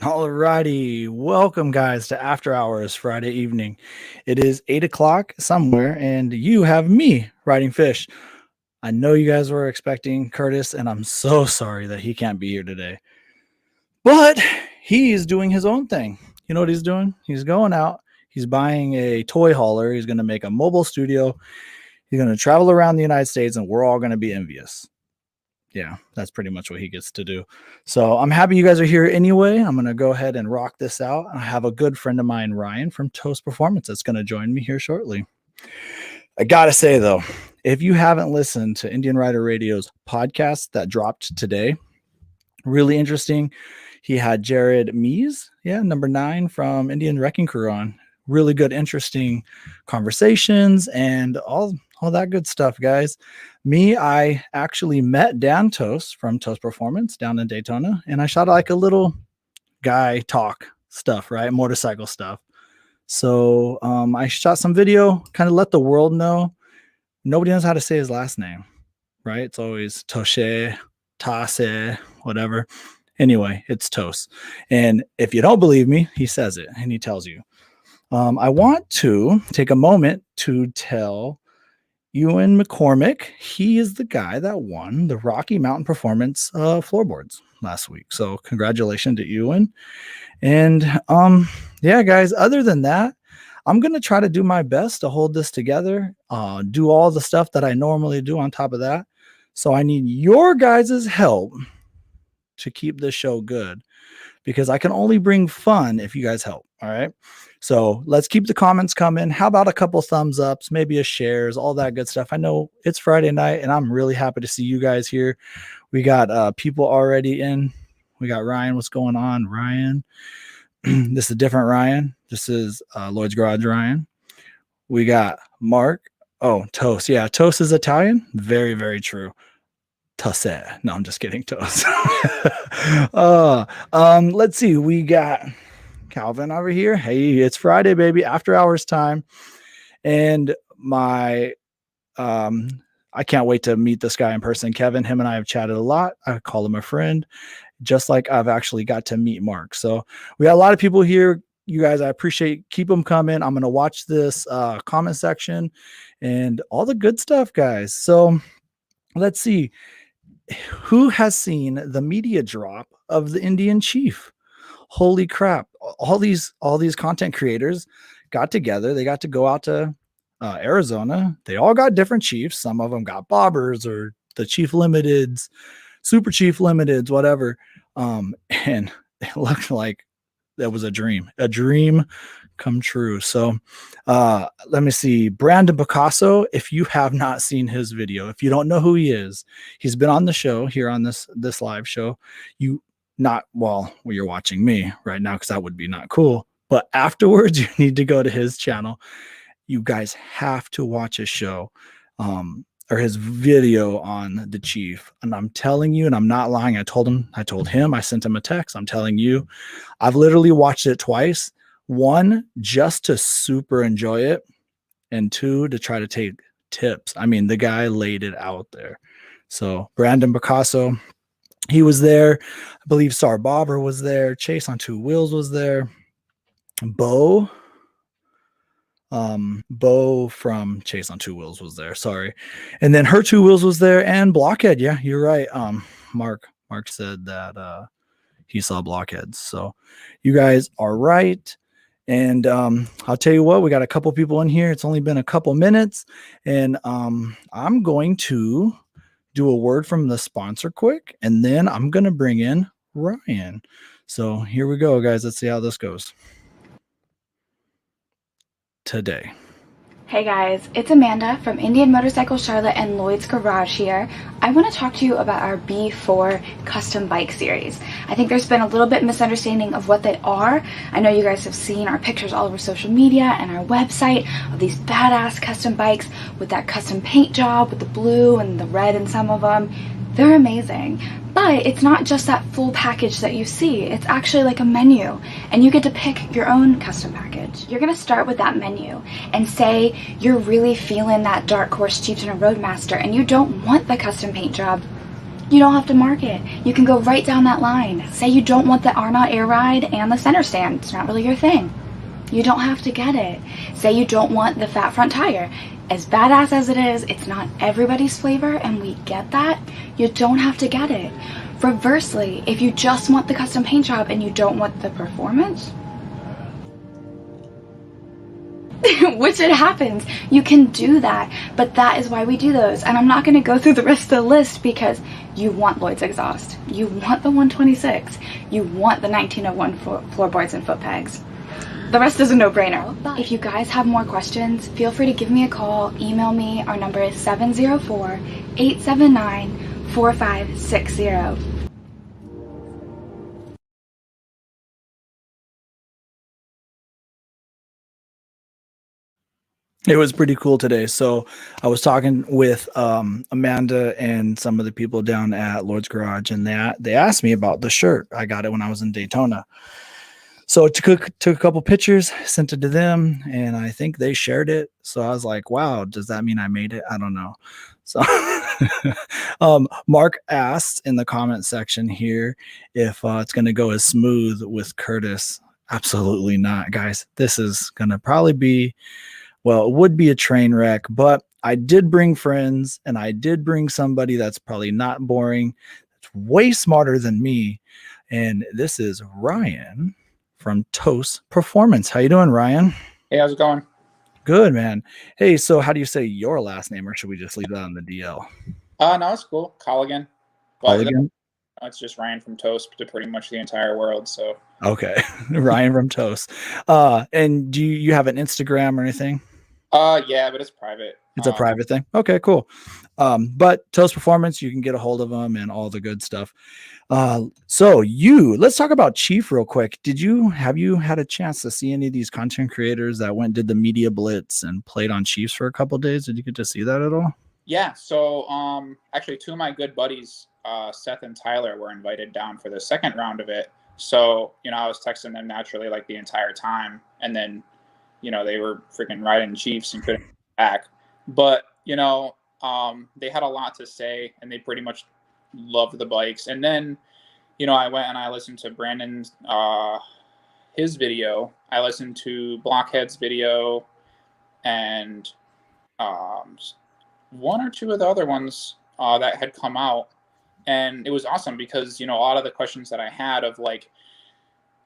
Alrighty, welcome guys to After Hours Friday evening. It is 8 o'clock somewhere, and you have me riding fish. I know you guys were expecting Curtis, and I'm so sorry that he can't be here today. But he's doing his own thing. You know what he's doing? He's going out. He's buying a toy hauler. He's going to make a mobile studio. He's going to travel around the United States, and we're all going to be envious. Yeah, that's pretty much what he gets to do. So I'm happy you guys are here anyway. I'm going to go ahead and rock this out. I have a good friend of mine, Ryan from TOCE Performance, that's going to join me here shortly. I got to say, though, if you haven't listened to Indian Rider Radio's podcast that dropped today, really interesting. He had Jared Mees, number 9 from Indian Wrecking Crew on. Really good, interesting conversations and all that good stuff, guys. I actually met Dan Toce from TOCE Performance down in Daytona, and I shot like a little guy talk stuff, right? Motorcycle stuff. So I shot some video, kind of let the world know. Nobody knows how to say his last name, right? It's always Toce, Toce, whatever. Anyway, it's Toce. And if you don't believe me, he says it and he tells you. I want to take a moment to tell Ewan McCormick, he is the guy that won the Rocky Mountain Performance floorboards last week. So congratulations to Ewan. And yeah, guys, other than that, I'm going to try to do my best to hold this together, do all the stuff that I normally do on top of that. So I need your guys' help to keep this show good, because I can only bring fun if you guys help. All right. So let's keep the comments coming. How about a couple thumbs ups, maybe a shares, all that good stuff. I know it's Friday night and I'm really happy to see you guys here. We got people already in. We got Ryan. What's going on, Ryan? This is a different Ryan. This is Lloyd's Garage Ryan. We got Mark. Oh, Toce. Yeah, Toce is Italian. Very, very true. Toce. No, I'm just kidding. Toce. Let's see. We got Calvin over here. Hey, it's Friday, baby. After hours time. And I can't wait to meet this guy in person. Kevin, him and I have chatted a lot. I call him a friend, just like I've actually got to meet Mark. So we got a lot of people here. You guys, I appreciate. Keep them coming. I'm going to watch this comment section and all the good stuff, guys. So let's see. Who has seen the media drop of the Indian Chief? Holy crap. All these content creators got together. They got to go out to Arizona. They all got different chiefs. Some of them got bobbers or the Chief Limiteds, Super Chief Limiteds, whatever. And it looked like that was a dream come true. So let me see. Brandon Picasso, if you have not seen his video, if you don't know who he is, he's been on the show here on this live show. Well, you're watching me right now, because that would be not cool. But afterwards, you need to go to his channel. You guys have to watch his show or his video on the Chief. And I'm telling you, and I'm not lying. I told him, I sent him a text. I'm telling you, I've literally watched it twice. 1, just to super enjoy it. And 2, to try to take tips. I mean, the guy laid it out there. So Brandon Picasso, he was there. I believe Star Bobber was there. Chase on 2 Wheels was there. Bo from Chase on 2 Wheels was there. Sorry. And then her 2 Wheels was there, and Blockhead. Yeah, you're right. Mark said that he saw Blockheads. So you guys are right. And I'll tell you what, we got a couple people in here. It's only been a couple minutes, and I'm going to do a word from the sponsor quick, and then I'm going to bring in Ryan. So here we go, guys. Let's see how this goes today. Hey guys, it's Amanda from Indian Motorcycle Charlotte and Lloyd's Garage here. I want to talk to you about our B4 custom bike series. I think there's been a little bit misunderstanding of what they are. I know you guys have seen our pictures all over social media and our website of these badass custom bikes with that custom paint job with the blue and the red in some of them. They're amazing. But it's not just that full package that you see. It's actually like a menu, and you get to pick your own custom package. You're gonna start with that menu and say you're really feeling that Dark Horse Chieftain or Roadmaster and you don't want the custom paint job. You don't have to mark it. You can go right down that line. Say you don't want the Arnaut Air Ride and the center stand. It's not really your thing. You don't have to get it. Say you don't want the fat front tire. As badass as it is, it's not everybody's flavor, and we get that. You don't have to get it. Reversely, if you just want the custom paint job and you don't want the performance, which it happens, you can do that, but that is why we do those. And I'm not going to go through the rest of the list because you want Lloyd's exhaust, you want the 126, you want the 1901 floorboards and foot pegs. The rest is a no-brainer. If you guys have more questions, feel free to give me a call, email me. Our number is 704-879-4560. It was pretty cool today. So I was talking with Amanda and some of the people down at Lloyd's Garage, and they asked me about the shirt. I got it when I was in Daytona. So I took a couple pictures, sent it to them, and I think they shared it. So I was like, wow, does that mean I made it? I don't know. So Mark asked in the comment section here if it's going to go as smooth with Curtis. Absolutely not, guys. This is going to probably be, well, it would be a train wreck, but I did bring friends, and I did bring somebody that's probably not boring, that's way smarter than me. And this is Ryan from TOCE Performance. How you doing, Ryan? Hey, how's it going? Good, man. Hey, so how do you say your last name, or should we just leave that on the DL? No, it's cool. COLIGAN. COLIGAN? It's just Ryan from TOCE to pretty much the entire world. So Okay. Ryan from TOCE. And do you have an Instagram or anything? Yeah, but it's private. It's a private thing. Okay, cool. But TOCE Performance, you can get a hold of them and all the good stuff. So let's talk about Chief real quick. Have you had a chance to see any of these content creators that did the media blitz and played on Chiefs for a couple of days? Did you get to see that at all? Yeah. So actually, two of my good buddies, Seth and Tyler, were invited down for the second round of it. So I was texting them naturally like the entire time, and then they were freaking riding Chiefs and couldn't get back. But they had a lot to say, and they pretty much loved the bikes. And then I went and I listened to Brandon's his video. I listened to Blockhead's video, and one or two of the other ones that had come out. And it was awesome because a lot of the questions that I had of like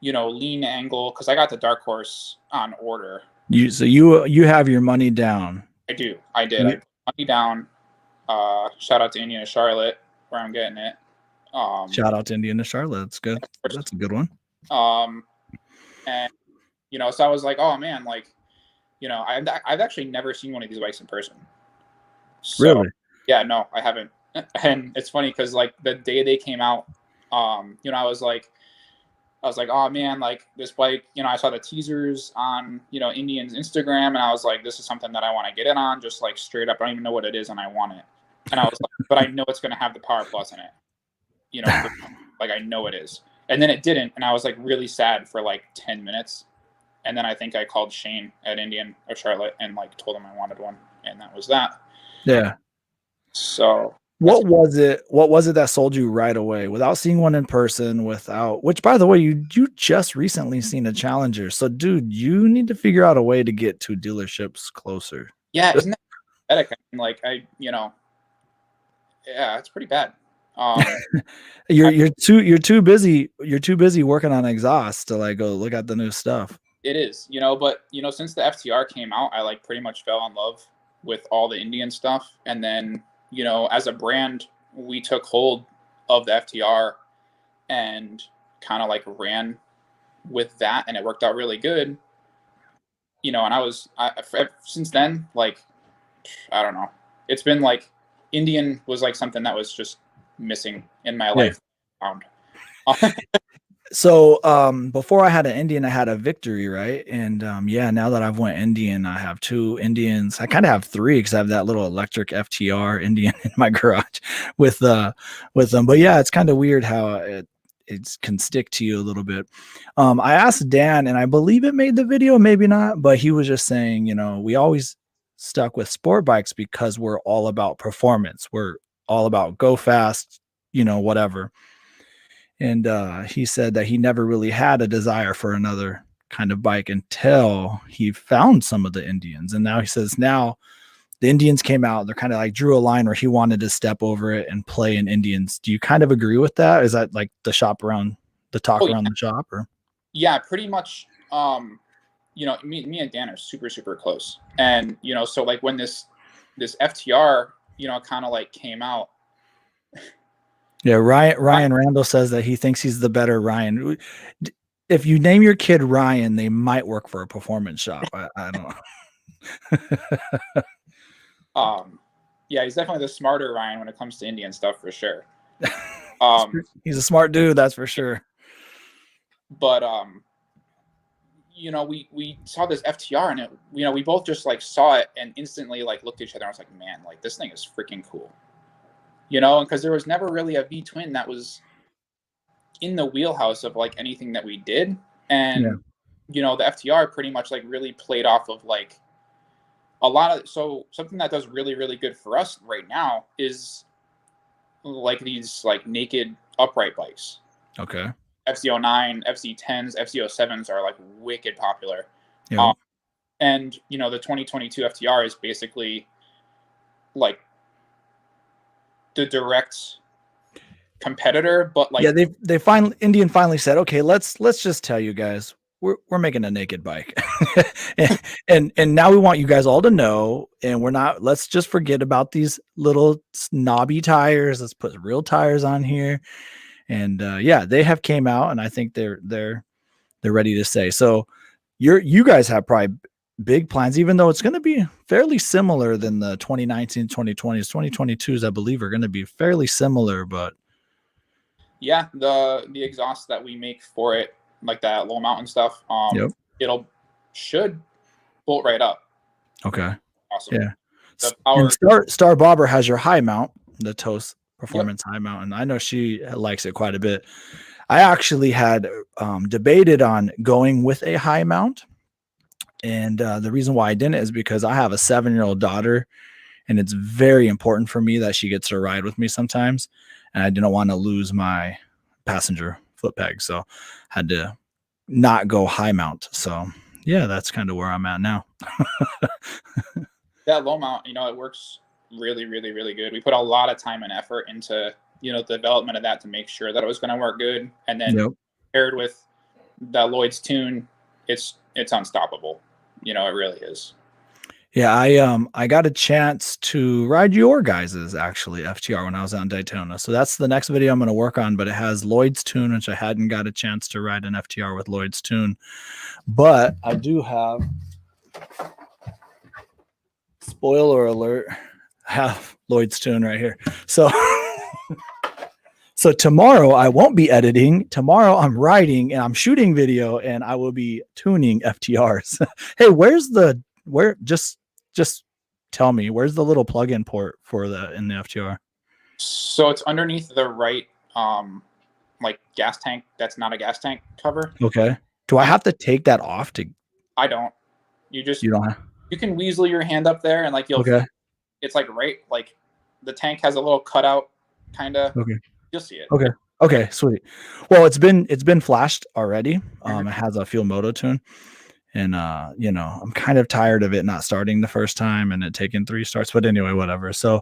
lean angle, because I got the dark horse on order. So you have your money down. I did. I put money down. Shout out to Indiana Charlotte, where I'm getting it. Shout out to Indiana Charlotte. That's good. That's a good one. And so I was like, oh man, like, I've actually never seen one of these bikes in person. So, really? Yeah, no, I haven't. And it's funny because like the day they came out, I was like, oh man, like this bike, I saw the teasers on, Indian's Instagram, and I was like, this is something that I want to get in on, just like straight up. I don't even know what it is, and I want it. And I was like, but I know it's going to have the Power Plus in it, like I know it is. And then it didn't, and I was like really sad for like 10 minutes. And then I think I called Shane at Indian or Charlotte and like told him I wanted one, and that was that. Yeah. So what was it that sold you right away without seeing one in person, which by the way, you just recently seen a Challenger. So dude, you need to figure out a way to get to dealerships closer. Yeah. Isn't that pathetic? I mean, like yeah, it's pretty bad. You're too busy working on exhaust to like go look at the new stuff. It is, but since the FTR came out, I like pretty much fell in love with all the Indian stuff. And then, as a brand, we took hold of the FTR and kind of like ran with that, and it worked out really good. And since then, like, I don't know, it's been like Indian was like something that was just missing in my life. So before I had an Indian, I had a Victory, right? And now that I've went Indian, I have two Indians. I kind of have three because I have that little electric FTR Indian in my garage with them. But yeah, it's kind of weird how it can stick to you a little bit. I asked Dan, and I believe it made the video, maybe not, but he was just saying, we always stuck with sport bikes because we're all about performance. We're all about go fast, whatever. And he said that he never really had a desire for another kind of bike until he found some of the Indians. And now he says now the Indians came out, they're kind of like drew a line where he wanted to step over it and play in Indians. Do you kind of agree with that? Is that like the talk around the shop, or? Yeah, pretty much. Me and Dan are super, super close. And, so like when this FTR, kind of like came out. Yeah. Ryan Randall says that he thinks he's the better Ryan. If you name your kid Ryan, they might work for a performance shop. I don't know. Yeah, he's definitely the smarter Ryan when it comes to Indian stuff for sure. He's a smart dude, that's for sure. But we saw this FTR and it, we both just like saw it and instantly like looked at each other and I was like, man, like this thing is freaking cool. And because there was never really a V twin that was in the wheelhouse of like anything that we did. And the FTR pretty much like really played off of like a lot of, so something that does really, really good for us right now is like these like naked upright bikes. Okay. FZ09, FZ10s, FZ07s are like wicked popular. Yeah. And the 2022 FTR is basically like the direct competitor, but like Indian finally said, okay, let's just tell you guys we're making a naked bike. and now we want you guys all to know, and let's just forget about these little snobby tires. Let's put real tires on here. And they have came out, and I think they're ready to say. So you guys have probably big plans, even though it's going to be fairly similar than the 2019, 2020s, 2022s, I believe are going to be fairly similar, but yeah, the exhaust that we make for it, like that low mountain stuff, should bolt right up. Okay. Awesome. Yeah. Star Bobber has your high mount, the TOCE Performance high mount, and I know she likes it quite a bit. I actually had debated on going with a high mount, and the reason why I didn't is because I have a 7-year-old daughter, and it's very important for me that she gets to ride with me sometimes, and I didn't want to lose my passenger foot peg, so had to not go high mount. So yeah, that's kind of where I'm at now. That low mount, it works really, really, really good. We put a lot of time and effort into the development of that to make sure that it was going to work good, and then paired with the Lloyd's tune, it's unstoppable. It really is. Yeah, I got a chance to ride your guys's actually FTR when I was out in Daytona. So that's the next video I'm going to work on, but it has Lloyd's tune, which I hadn't got a chance to ride an FTR with Lloyd's tune. But I do have, spoiler alert, have Lloyd's tune right here. So so tomorrow I won't be editing. Tomorrow I'm riding and I'm shooting video, and I will be tuning FTRs. Hey, just tell me, where's the little plug-in port for in the FTR? So it's underneath the right like gas tank. That's not a gas tank cover. Okay. Do I have to take that off to? I don't. You don't have. You can weasel your hand up there and like it's like right, like the tank has a little cutout kind of. Okay. You'll see it. Okay, sweet. Well, it's been flashed already. It has a Fuel Moto tune, and I'm kind of tired of it not starting the first time and it taking 3 starts. But anyway, whatever. So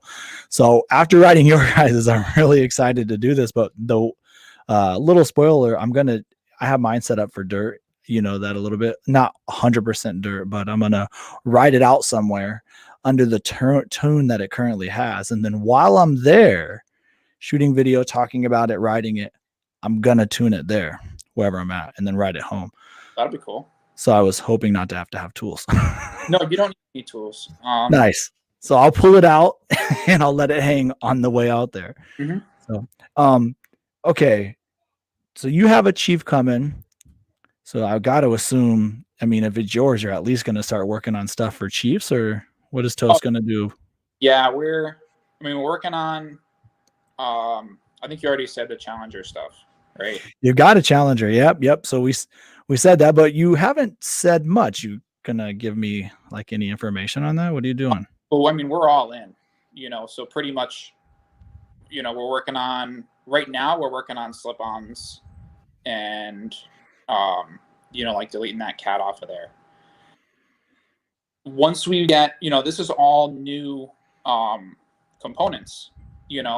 after riding your guys', I'm really excited to do this. But the little spoiler, I have mine set up for dirt. That a little bit, not 100% dirt, but I'm gonna ride it out somewhere under the tune that it currently has, and then while I'm there shooting video, talking about it, riding it, I'm gonna tune it there wherever I'm at, and then ride it home. That'd be cool. So I was hoping not to have tools. No, you don't need tools. Nice. So I'll pull it out and I'll let it hang on the way out there. So okay, so you have a Chief coming. So I got to assume, I mean, if it's yours, you're at least going to start working on stuff for Chiefs, or what is TOCE going to do? Yeah, we're working on, I think you already said the Challenger stuff, right? You got a Challenger. Yep. So we said that, but you haven't said much. You going to give me like any information on that? What are you doing? Well, we're all in, so pretty much, we're working on right now we're working on slip-ons and, like deleting that cat off of there. Once we get, this is all new components,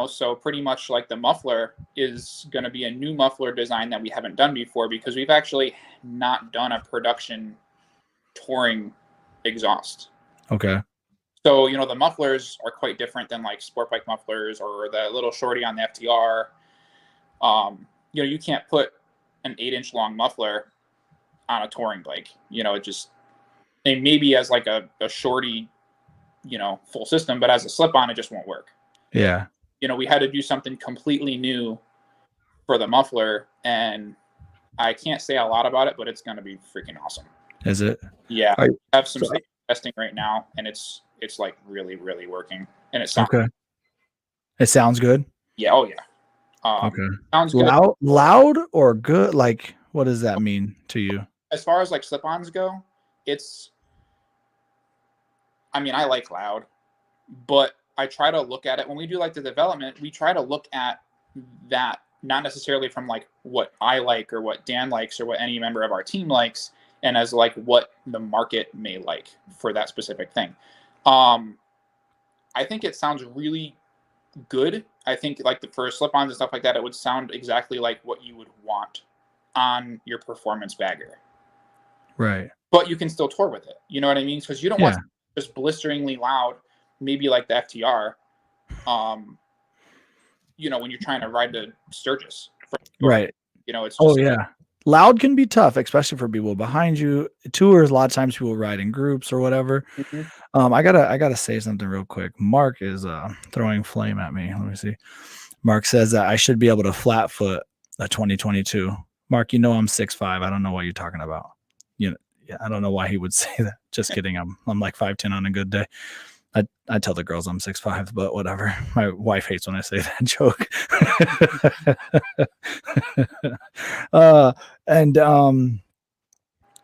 so pretty much like the muffler is going to be a new muffler design that we haven't done before, because we've actually not done a production touring exhaust. Okay. So, the mufflers are quite different than like sport bike mufflers or the little shorty on the FTR. You can't put an 8-inch long muffler on a touring bike. It just, and maybe as like a shorty, full system, but as a slip-on, it just won't work. Yeah. We had to do something completely new for the muffler, and I can't say a lot about it, but it's going to be freaking awesome. Is it? Yeah. I have some testing right now, and it's like really, really working, and it sounds okay. It sounds good. Yeah. Oh yeah. Okay. Sounds good. Loud or good? Like, what does that mean to you? As far as like slip-ons go, I like loud, but I try to look at it when we do like the development. We try to look at that, not necessarily from like what I like or what Dan likes or what any member of our team likes, and as like what the market may like for that specific thing. I think it sounds really good. I think like for slip-ons and stuff like that, it would sound exactly like what you would want on your performance bagger. Right. But you can still tour with it. You know what I mean? Because you don't want just blisteringly loud, maybe like the FTR, when you're trying to ride the Sturgis. Right. It's just, loud can be tough, especially for people behind you. Tours, a lot of times people ride in groups or whatever. Mm-hmm. I gotta say something real quick. Mark is throwing flame at me. Let me see. Mark says that I should be able to flat foot a 2022. Mark, I'm 6'5". I don't know what you're talking about. I don't know why he would say that. Just kidding. I'm like 5'10" on a good day. I tell the girls I'm 6'5", but whatever. My wife hates when I say that joke.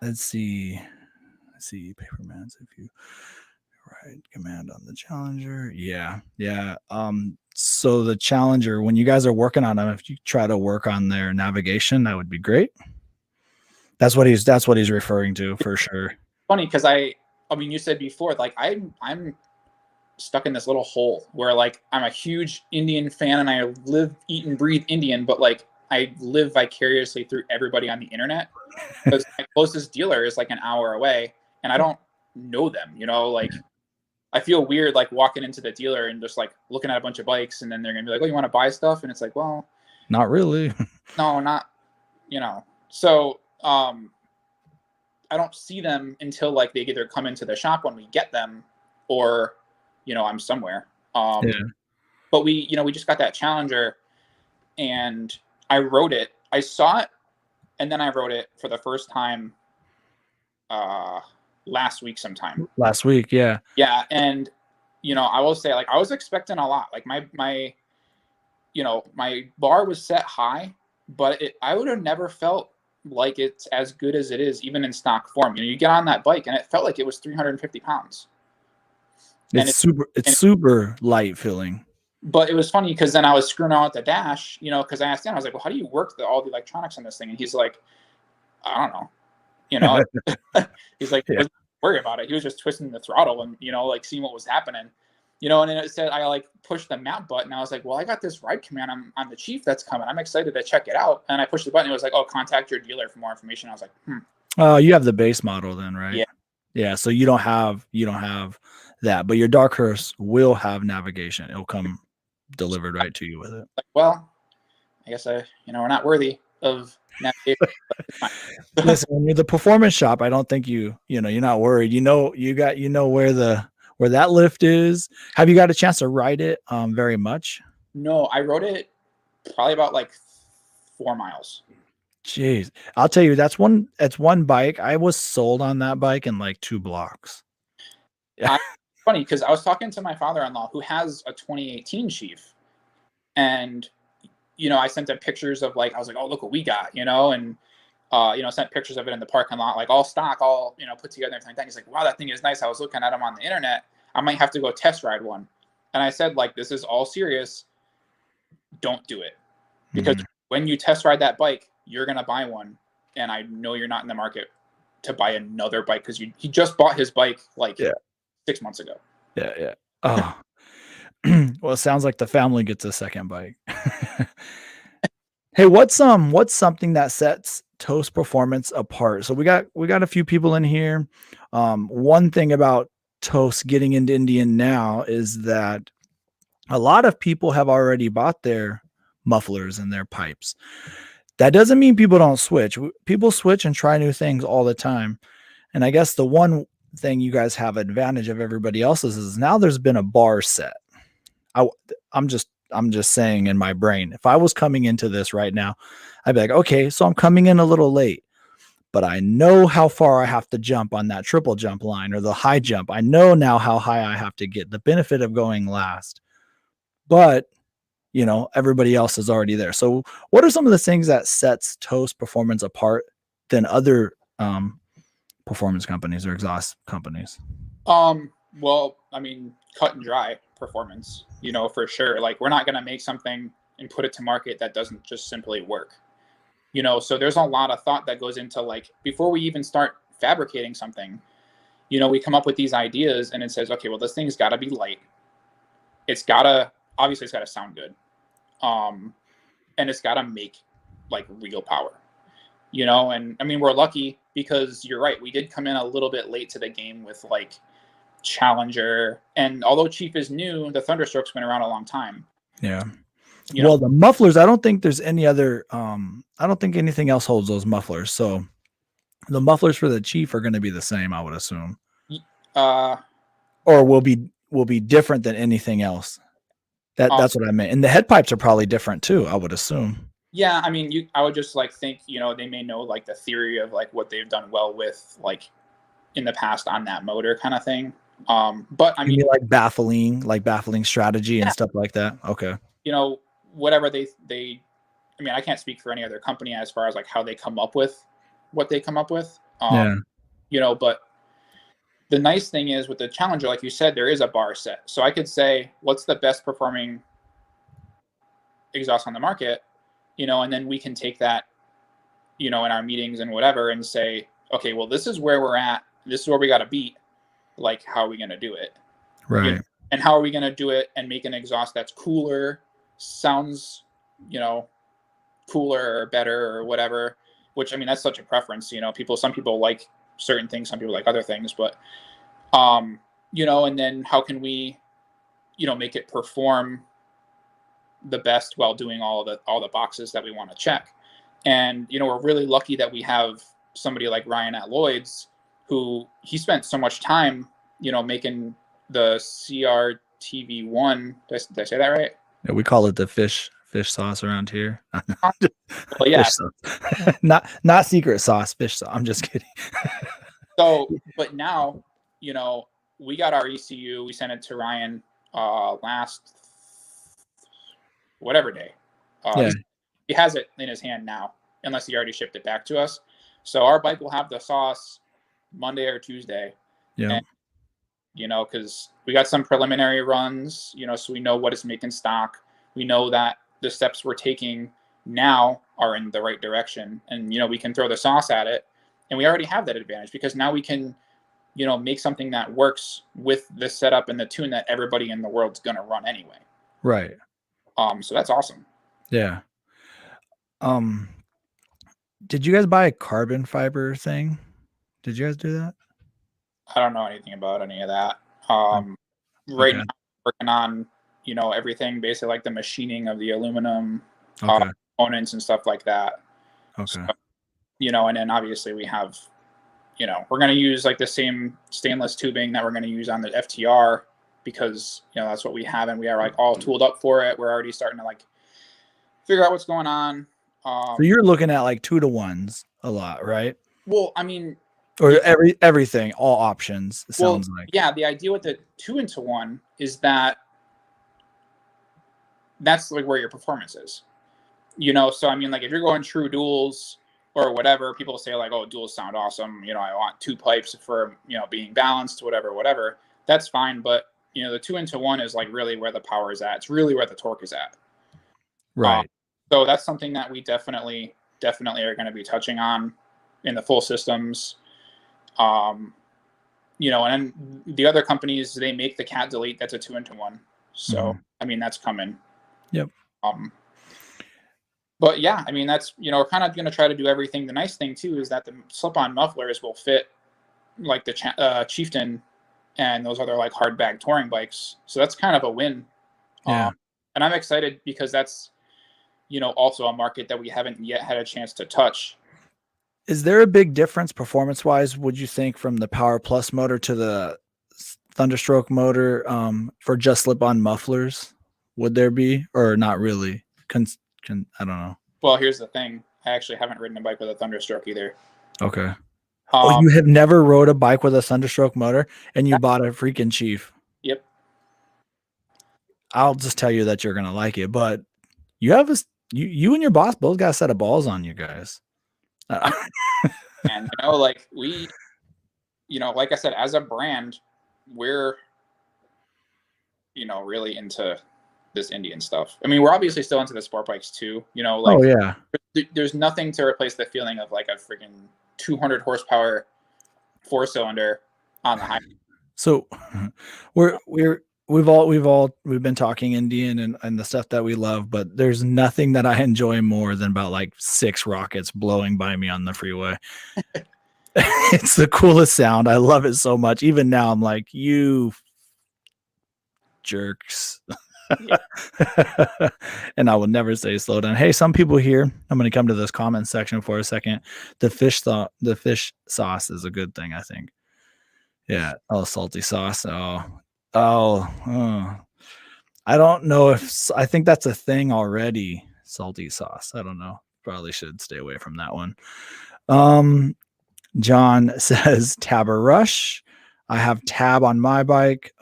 Let's see. Paperman's if you write command on the Challenger. Yeah. So the Challenger, when you guys are working on them, if you try to work on their navigation, that would be great. That's what he's referring to for sure. Funny because you said before, like I'm stuck in this little hole where like I'm a huge Indian fan and I live, eat, and breathe Indian, but like I live vicariously through everybody on the internet because my closest dealer is like an hour away and I don't know them. Like I feel weird like walking into the dealer and just like looking at a bunch of bikes and then they're gonna be like, "Oh, you want to buy stuff?" And it's like, well, not really. No, not. So I don't see them until like they either come into the shop when we get them or, I'm somewhere. But we just got that Challenger and I wrote it. I saw it and then I wrote it for the first time last week sometime. Last week, yeah. Yeah. And, I will say like I was expecting a lot. Like my bar was set high, but I would have never felt like it's as good as it is even in stock form. You get on that bike and it felt like it was 350 pounds. It's super light feeling. But it was funny because then I was screwing around with the dash, because I asked him, I was like, well, how do you work all the electronics on this thing? And he's like, I don't know. He's like, don't worry about it. He was just twisting the throttle and, like seeing what was happening. And then it said I like pushed the map button. I was like, well, I got this ride command on the Chief that's coming. I'm excited to check it out. And I pushed the button. It was like, oh, contact your dealer for more information. I was like, you have the base model then, right? Yeah. So you don't have that, but your Dark Horse will have navigation. It'll come delivered right to you with it. Like, well, I guess we're not worthy of navigation. Listen, when you're the performance shop, I don't think you're not worried. Where that lift is. Have you got a chance to ride it very much? No, I rode it probably about like 4 miles. Jeez. I'll tell you, that's one bike. I was sold on that bike in like 2 blocks. Funny because I was talking to my father-in-law who has a 2018 Chief. And, I sent him pictures of like, I was like, oh, look what we got, and sent pictures of it in the parking lot, like all stock, all, put together and everything like that. He's like, wow, that thing is nice. I was looking at them on the internet. I might have to go test ride one. And I said, like, this is all serious. Don't do it. because when you test ride that bike, you're going to buy one. And I know you're not in the market to buy another bike because he just bought his bike like 6 months ago. Yeah. Oh, well, it sounds like the family gets a second bike. Hey, what's something that sets TOCE Performance apart? So we got a few people in here. One thing about TOCE getting into Indian now is that a lot of people have already bought their mufflers and their pipes. That doesn't mean people don't switch. People switch and try new things all the time. And I guess the one thing you guys have advantage of everybody else's is now there's been a bar set. I'm just saying in my brain, if I was coming into this right now, I'd be like, okay, so I'm coming in a little late, but I know how far I have to jump on that triple jump line or the high jump. I know now how high I have to get, the benefit of going last. But everybody else is already there. So what are some of the things that sets TOCE Performance apart than other performance companies or exhaust companies? Well, I mean, cut and dry performance, for sure. Like, we're not going to make something and put it to market that doesn't just simply work. So there's a lot of thought that goes into, like, before we even start fabricating something, we come up with these ideas and it says, okay, well, this thing's got to be light. Obviously it's got to sound good. And it's got to make like real power, and I mean, we're lucky because you're right. We did come in a little bit late to the game with like Challenger. And although Chief is new, the Thunderstroke's been around a long time. Yeah. Well, the mufflers, I don't think there's any other, I don't think anything else holds those mufflers. So the mufflers for the Chief are going to be the same, I would assume. Or will be different than anything else. That's what I meant. And the head pipes are probably different too, I would assume. Yeah, I mean, I would just like think, they may know like the theory of like what they've done well with like in the past on that motor kind of thing. But I mean, like baffling strategy and stuff like that. Okay. Whatever they I mean, I can't speak for any other company as far as like how they come up with what they come up with. But the nice thing is with the Challenger, like you said, there is a bar set. So I could say, what's the best performing exhaust on the market, and then we can take that, in our meetings and whatever and say, okay, well, this is where we're at. This is where we got to beat. Like, how are we going to do it? Right. And how are we going to do it and make an exhaust that's cooler, sounds, cooler or better or whatever, which, I mean, that's such a preference, some people like certain things, some people like other things, but, and then how can we, make it perform the best while doing all the boxes that we want to check. And, we're really lucky that we have somebody like Ryan at Lloyd's, who he spent so much time, making the CRTV1. Did I say that right? Yeah, we call it the fish sauce around here. Well, yeah. not secret sauce, fish sauce. I'm just kidding. So, but now, we got our ECU. We sent it to Ryan last whatever day. He has it in his hand now, unless he already shipped it back to us. So our bike will have the sauce Monday or Tuesday. Yeah. And, because we got some preliminary runs, so we know what it's making stock. We know that the steps we're taking now are in the right direction, and we can throw the sauce at it, and we already have that advantage because now we can make something that works with the setup and the tune that everybody in the world's going to run anyway. Right. So that's awesome. Yeah. Did you guys buy a carbon fiber thing? Did you guys do that? I don't know anything about any of that. Right now, working on, everything basically like the machining of the aluminum components and stuff like that. Okay. So, and then obviously we have, we're going to use like the same stainless tubing that we're going to use on the FTR because, that's what we have. And we are like all tooled up for it. We're already starting to like figure out what's going on. So you're looking at like 2-to-1s a lot, right? Well, I mean, or everything, all options. It sounds like. Yeah, the idea with the 2-to-1 is that that's like where your performance is. So I mean, like if you're going true duals or whatever, people say like, oh, duals sound awesome. I want 2 pipes for being balanced, whatever. That's fine, but the 2-to-1 is like really where the power is at. It's really where the torque is at. Right. So that's something that we definitely are going to be touching on in the full systems. You know, and then the other companies, they make the cat delete. That's a 2-into-1. So, I mean, that's coming. Yep. But yeah, I mean, that's, you know, we're kind of going to try to do everything. The nice thing too is that the slip-on mufflers will fit like the Chieftain and those other like hard bag touring bikes. So that's kind of a win. Yeah. And I'm excited because that's, you know, also a market that we haven't yet had a chance to touch. Is there a big difference performance-wise, would you think, from the Power Plus motor to the Thunderstroke motor for just slip-on mufflers? Would there be, or not really? I don't know. Well, here's the thing. I actually haven't ridden a bike with a Thunderstroke either. Okay. Oh, you have never rode a bike with a Thunderstroke motor, and you bought a freaking Chief. Yep. I'll just tell you that you're gonna like it, but you have you and your boss both got a set of balls on you guys. And you know, like we, you know, like I said, as a brand, we're, you know, really into this Indian stuff. I mean, we're obviously still into the sport bikes too. You know, like, oh yeah, there's nothing to replace the feeling of like a freaking 200 horsepower 4-cylinder on the highway. So we've been talking Indian and the stuff that we love, but there's nothing that I enjoy more than about like 6 rockets blowing by me on the freeway. It's the coolest sound. I love it so much. Even now I'm like, you jerks. And I will never say slow down. Hey, some people here, I'm going to come to this comment section for a second. The fish sauce is a good thing, I think. Yeah. Oh, salty sauce. Oh, I don't know if I think that's a thing already. Salty sauce. I don't know. Probably should stay away from that one. John says Tabber Rush. I have Tab on my bike.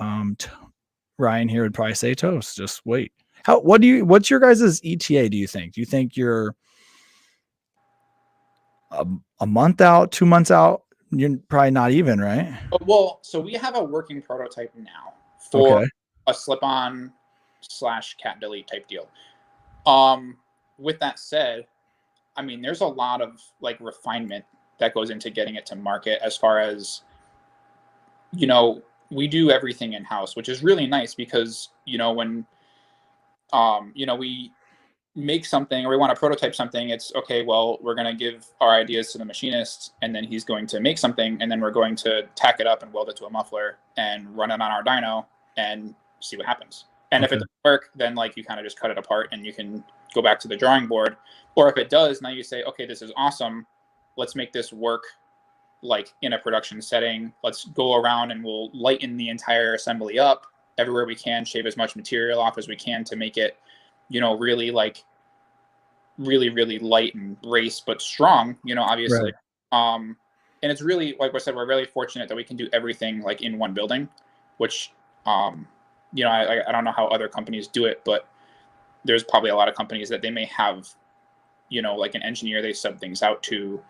Ryan here would probably say Toce. Just wait. What's your guys' ETA? Do you think you're a month out, 2 months out? You're probably not even, right? Well, so we have a working prototype now for a slip-on / cat delete type deal. With that said, I mean, there's a lot of like refinement that goes into getting it to market, as far as, you know, we do everything in-house, which is really nice because, you know, when, you know, we make something or we want to prototype something, it's okay, well, we're going to give our ideas to the machinist and then he's going to make something and then we're going to tack it up and weld it to a muffler and run it on our dyno and see what happens. And if it doesn't work, then like you kind of just cut it apart and you can go back to the drawing board. Or if it does, now you say, okay, this is awesome. Let's make this work like in a production setting. Let's go around and we'll lighten the entire assembly up everywhere we can, shave as much material off as we can to make it, you know, really like really light and race, but strong, you know, obviously. Right. And it's really, like I said, we're really fortunate that we can do everything like in one building, which, you know, I don't know how other companies do it, but there's probably a lot of companies that they may have, you know, like an engineer they sub things out to,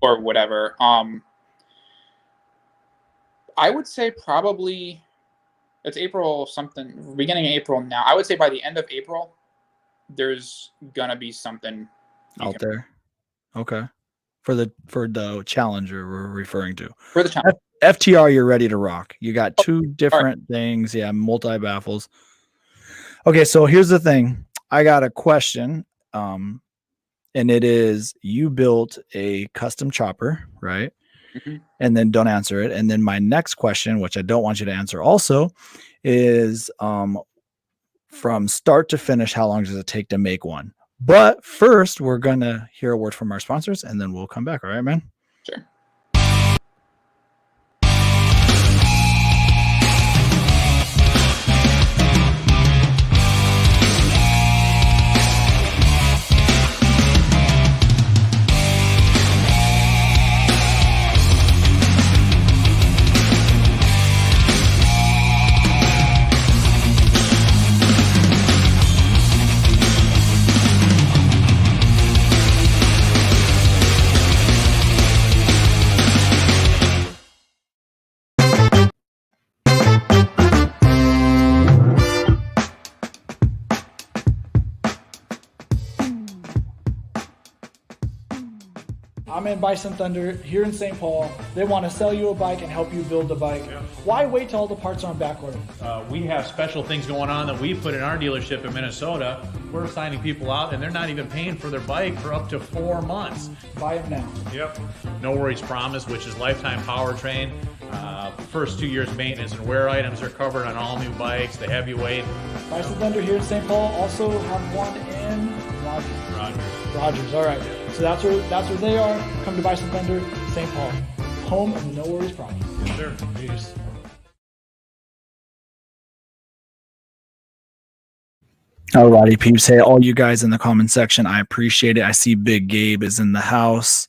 or whatever. I would say probably it's April something, beginning of April now. I would say by the end of April, there's gonna be something out there. Okay. For the Challenger we're referring to. For the Challenger. FTR, you're ready to rock. You got 2 different things. Yeah, multi-baffles. Okay, so here's the thing. I got a question. And it is, you built a custom chopper, right? Mm-hmm. And then don't answer it. And then my next question, which I don't want you to answer also, is from start to finish, how long does it take to make one? But first, we're going to hear a word from our sponsors, and then we'll come back. All right, man? Sure. I'm in Bison Thunder here in St. Paul. They want to sell you a bike and help you build the bike. Yeah. Why wait till all the parts are on back order? We have special things going on that we put in our dealership in Minnesota. We're signing people out and they're not even paying for their bike for up to 4 months. Buy them now. Yep. No Worries Promise, which is lifetime powertrain. First 2 years maintenance and wear items are covered on all new bikes, the heavyweight. Bison Thunder here in St. Paul. Also have one in Rogers. All right. So that's where they are. Come to Bison Thunder, St. Paul. Home of the No Worries Promise. Yes, sir. Peace. Alrighty, peeps. Hey, all you guys in the comment section, I appreciate it. I see Big Gabe is in the house,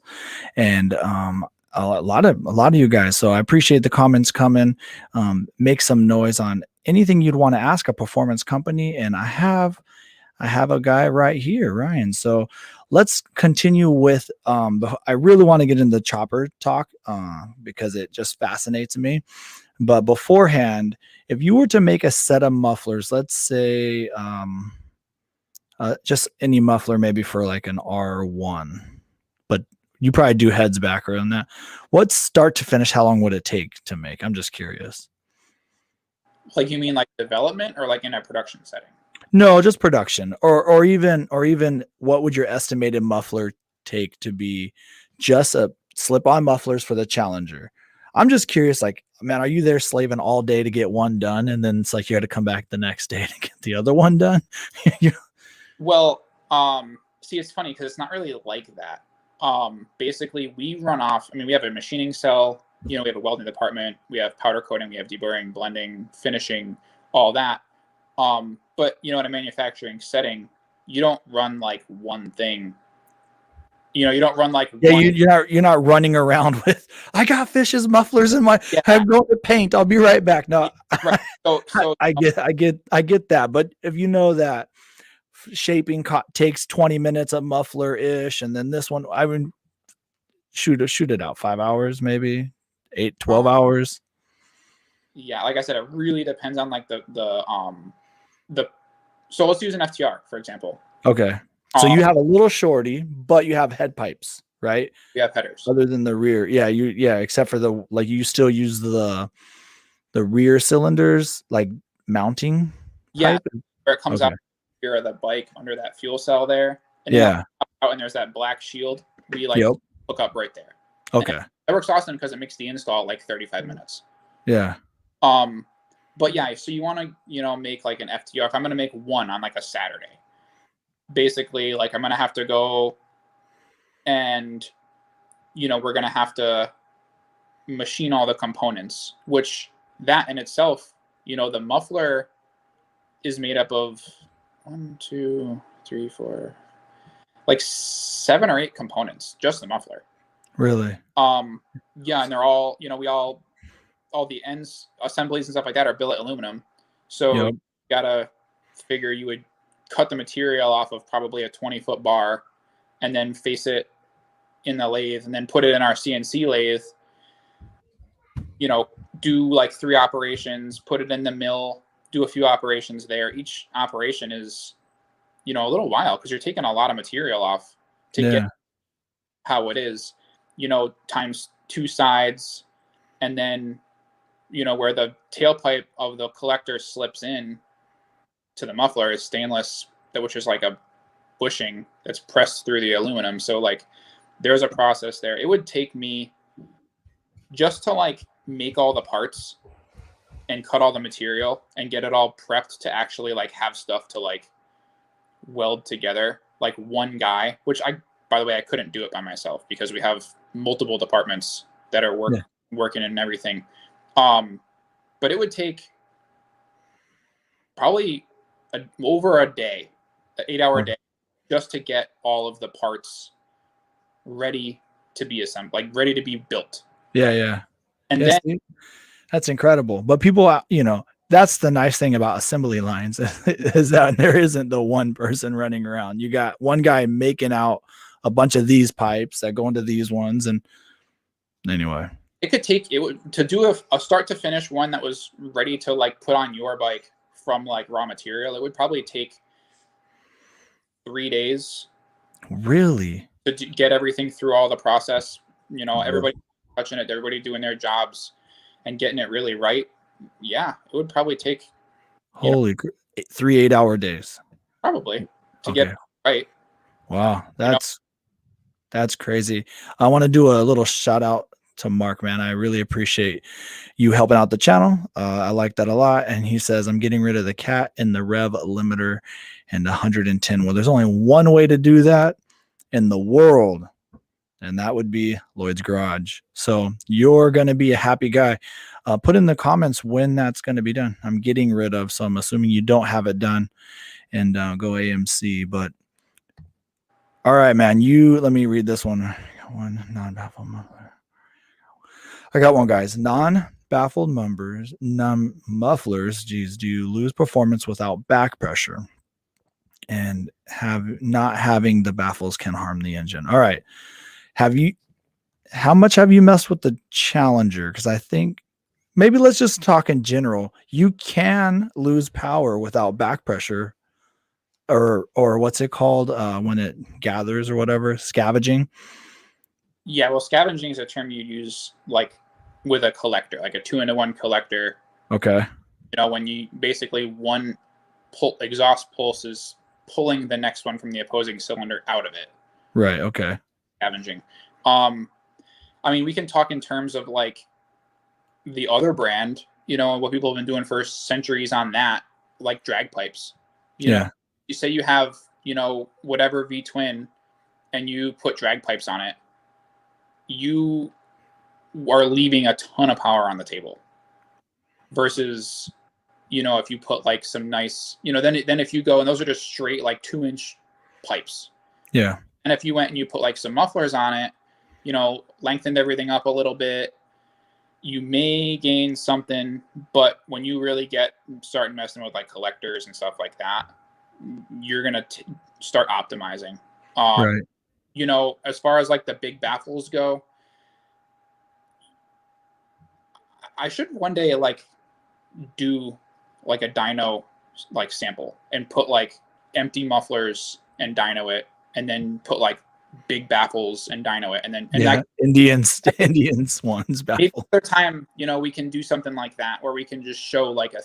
and a lot of you guys. So I appreciate the comments coming. Make some noise on anything you'd want to ask a performance company, and I have a guy right here, Ryan. So let's continue with. I really want to get into chopper talk because it just fascinates me. But beforehand, if you were to make a set of mufflers, let's say just any muffler, maybe for like an R1, but you probably do heads backer on that. What start to finish, how long would it take to make? I'm just curious. Like, you mean like development or like in a production setting? No, just production, or even what would your estimated muffler take to be just a slip-on mufflers for the Challenger? I'm just curious, like, man, are you there slaving all day to get one done, and then it's like you had to come back the next day to get the other one done? Well, see, it's funny because it's not really like that. Basically, we run off. I mean, we have a machining cell. We have a welding department. We have powder coating. We have deburring, blending, finishing, all that. But in a manufacturing setting, you don't run like one thing. You don't run like you're not running around with I got Fish's mufflers in my I'm going to paint. I'll be right back. No, right. So I get that. But if you know that shaping takes 20 minutes of muffler ish, and then this one I would shoot it out 5 hours, maybe 12 hours. Yeah, like I said, it really depends on like the so let's use an FTR for example. Okay. So you have a little shorty, but you have head pipes, right? We have headers. Other than the rear. Except for you still use the rear cylinders, like mounting. Yeah. Pipe? Where it comes out here of the bike under that fuel cell there. And out and there's that black shield. We hook up right there. Okay. And that works awesome because it makes the install like 35 minutes. Yeah. But yeah, so you want to, make like an FTR. If I'm going to make one on like a Saturday, basically, like I'm going to have to go and, we're going to have to machine all the components, which that in itself, the muffler is made up of 1, 2, 3, 4, like 7 or 8 components, just the muffler. Really? Yeah. And they're all, all the ends assemblies and stuff like that are billet aluminum. So you gotta figure you would cut the material off of probably a 20-foot bar and then face it in the lathe and then put it in our CNC lathe, do like 3 operations, put it in the mill, do a few operations there. Each operation is, a little while because you're taking a lot of material off to get how it is, times 2 sides. And then, where the tailpipe of the collector slips in to the muffler is stainless, which is like a bushing that's pressed through the aluminum. So like there's a process there. It would take me just to like make all the parts and cut all the material and get it all prepped to actually like have stuff to like weld together, like one guy, which by the way, I couldn't do it by myself because we have multiple departments that are working and everything. But it would take probably over a day, an 8-hour day, just to get all of the parts ready to be assembled, like ready to be built. Yeah. And then that's incredible. But people, that's the nice thing about assembly lines is that there isn't the one person running around. You got one guy making out a bunch of these pipes that go into these ones. And anyway, it could take to do a start to finish one that was ready to like put on your bike from like raw material. It would probably take 3 days. Really? to get everything through all the process, you know, everybody touching it, everybody doing their jobs and getting it really right. Yeah, it would probably take Holy 3 8-hour days. probably to Okay. get it right. Wow. That's crazy. I want to do a little shout out to Mark, man. I really appreciate you helping out the channel. I like that a lot. And he says, I'm getting rid of the cat and the rev limiter and 110. Well, there's only one way to do that in the world, and that would be Lloyd's Garage. So you're going to be a happy guy. Put in the comments when that's going to be done. I'm getting rid of, so I'm assuming you don't have it done, and go AMC. But all right, man, let me read this one. One non-baffled muffler. I got one, guys. Non-baffled mufflers. Geez, do you lose performance without back pressure? And not having the baffles can harm the engine. All right. How much have you messed with the Challenger? Because I think maybe let's just talk in general. You can lose power without back pressure, or what's it called when it gathers or whatever, scavenging. Yeah, well, scavenging is a term you use like with a collector, like a 2-in-1 collector. Okay. You know, when you basically one exhaust pulse is pulling the next one from the opposing cylinder out of it. Right. Okay. Scavenging. I mean, we can talk in terms of like the other brand, you know, what people have been doing for centuries on that, like drag pipes. You know, you say you have, you know, whatever V-twin and you put drag pipes on it, you are leaving a ton of power on the table versus, you know, if you put like some nice, you know, then if you go, and those are just straight like 2-inch pipes. Yeah. And if you went and you put like some mufflers on it, you know, lengthened everything up a little bit, you may gain something, but when you really start messing with like collectors and stuff like that, you're going to start optimizing. Right. You know, as far as like the big baffles go, I should one day like do like a dyno like sample and put like empty mufflers and dyno it, and then put like big baffles and dyno it, and then Indians ones baffle. Maybe another time, you know, we can do something like that where we can just show like a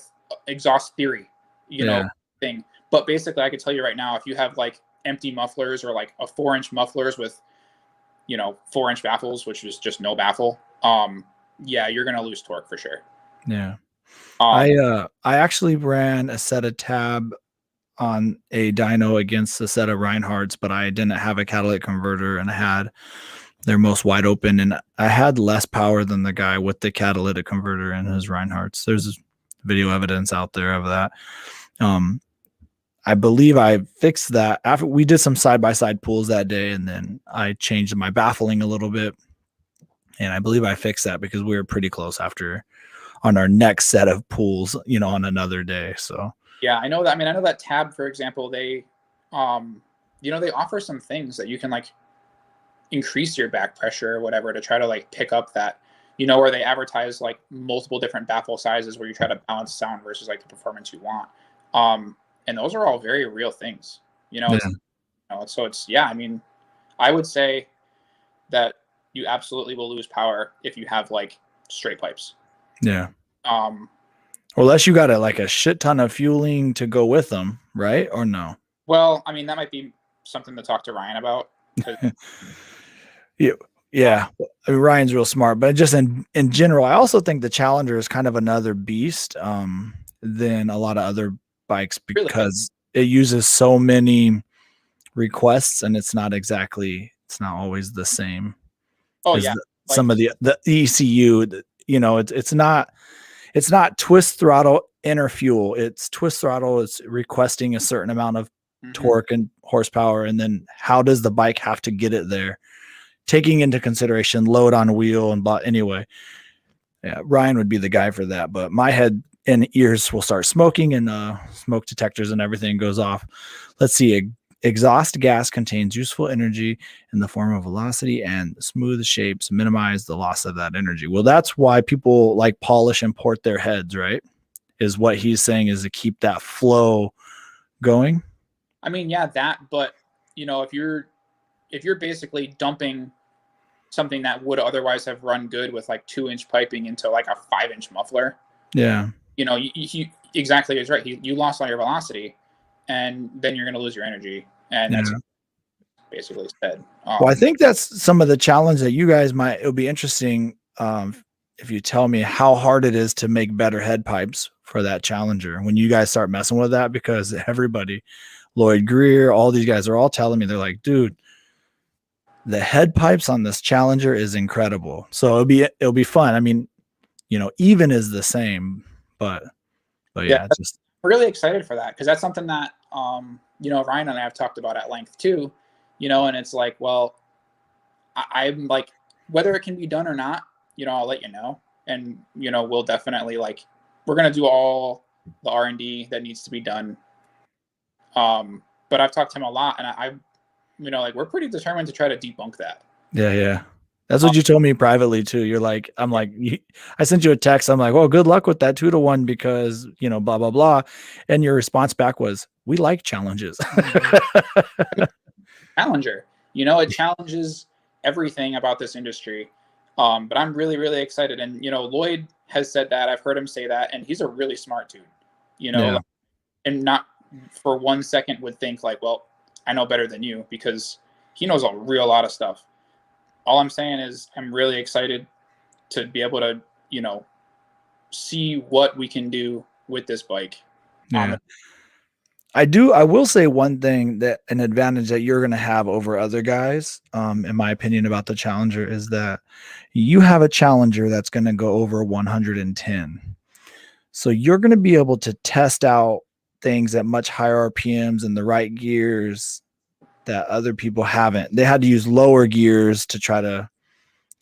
exhaust theory, you know, thing. But basically, I can tell you right now, if you have like empty mufflers or like a 4-inch mufflers with, you know, 4-inch baffles, which is just no baffle, yeah, you're gonna lose torque for sure. Yeah. I actually ran a set of tab on a dyno against a set of Reinhardts, but I didn't have a catalytic converter, and I had their most wide open, and I had less power than the guy with the catalytic converter in his Reinhardts. There's video evidence out there of that. I believe I fixed that after we did some side-by-side pulls that day, and then I changed my baffling a little bit, and I believe I fixed that because we were pretty close on our next set of pulls, you know, on another day. So yeah, I know that. I mean, I know that tab, for example, they, you know, they offer some things that you can like increase your back pressure or whatever to try to like pick up that, you know, where they advertise like multiple different baffle sizes where you try to balance sound versus like the performance you want. And those are all very real things, you know. Yeah. So it's, yeah, I mean, I would say that you absolutely will lose power if you have like straight pipes. Yeah. Unless you got like a shit ton of fueling to go with them, right? Or no? Well, I mean, that might be something to talk to Ryan about. Yeah. I mean, Ryan's real smart, but just in general, I also think the Challenger is kind of another beast than a lot of other bikes because it uses so many requests, and it's not always the same. Oh yeah. Some of the ECU, you know, it's not twist throttle inner fuel. It's twist throttle. It's requesting a certain amount of torque and horsepower. And then how does the bike have to get it there? Taking into consideration load on wheel and anyway, yeah, Ryan would be the guy for that. But my head and ears will start smoking, and smoke detectors and everything goes off. Let's see. Exhaust gas contains useful energy in the form of velocity, and smooth shapes minimize the loss of that energy. Well, that's why people like polish and port their heads, right? Is what he's saying, is to keep that flow going. I mean, yeah, that, but you know, if you're basically dumping something that would otherwise have run good with like 2-inch piping into like a 5-inch muffler, Yeah. you know, you exactly is right. You lost all your velocity, and then you're going to lose your energy, and that's basically said. Well, I think that's some of the challenge that you guys might. It'll be interesting if you tell me how hard it is to make better head pipes for that Challenger when you guys start messing with that, because everybody, Lloyd Greer, all these guys are all telling me, they're like, dude, the head pipes on this Challenger is incredible. So it'll be fun. I mean, you know, even is the same, but yeah, just really excited for that, because that's something that you know, Ryan and I have talked about at length too, you know, and it's like, well, I'm like, whether it can be done or not, you know, I'll let you know, and you know, we'll definitely like, we're gonna do all the R&D that needs to be done. But I've talked to him a lot, and I you know, like, we're pretty determined to try to debunk that. Yeah. That's what you told me privately too. You're like, I'm like, I sent you a text. I'm like, well, good luck with that 2-to-1 because, you know, blah, blah, blah. And your response back was, we like challenges. Challenger, you know, it challenges everything about this industry. But I'm really, really excited. And, you know, Lloyd has said that. I've heard him say that. And he's a really smart dude, you know, Yeah. and not for 1 second would think like, well, I know better than you, because he knows a real lot of stuff. All I'm saying is I'm really excited to be able to, you know, see what we can do with this bike. Yeah. I will say one thing, that an advantage that you're going to have over other guys, in my opinion, about the Challenger is that you have a Challenger that's going to go over 110. So you're going to be able to test out things at much higher RPMs and the right gears that other people haven't. They had to use lower gears to try to,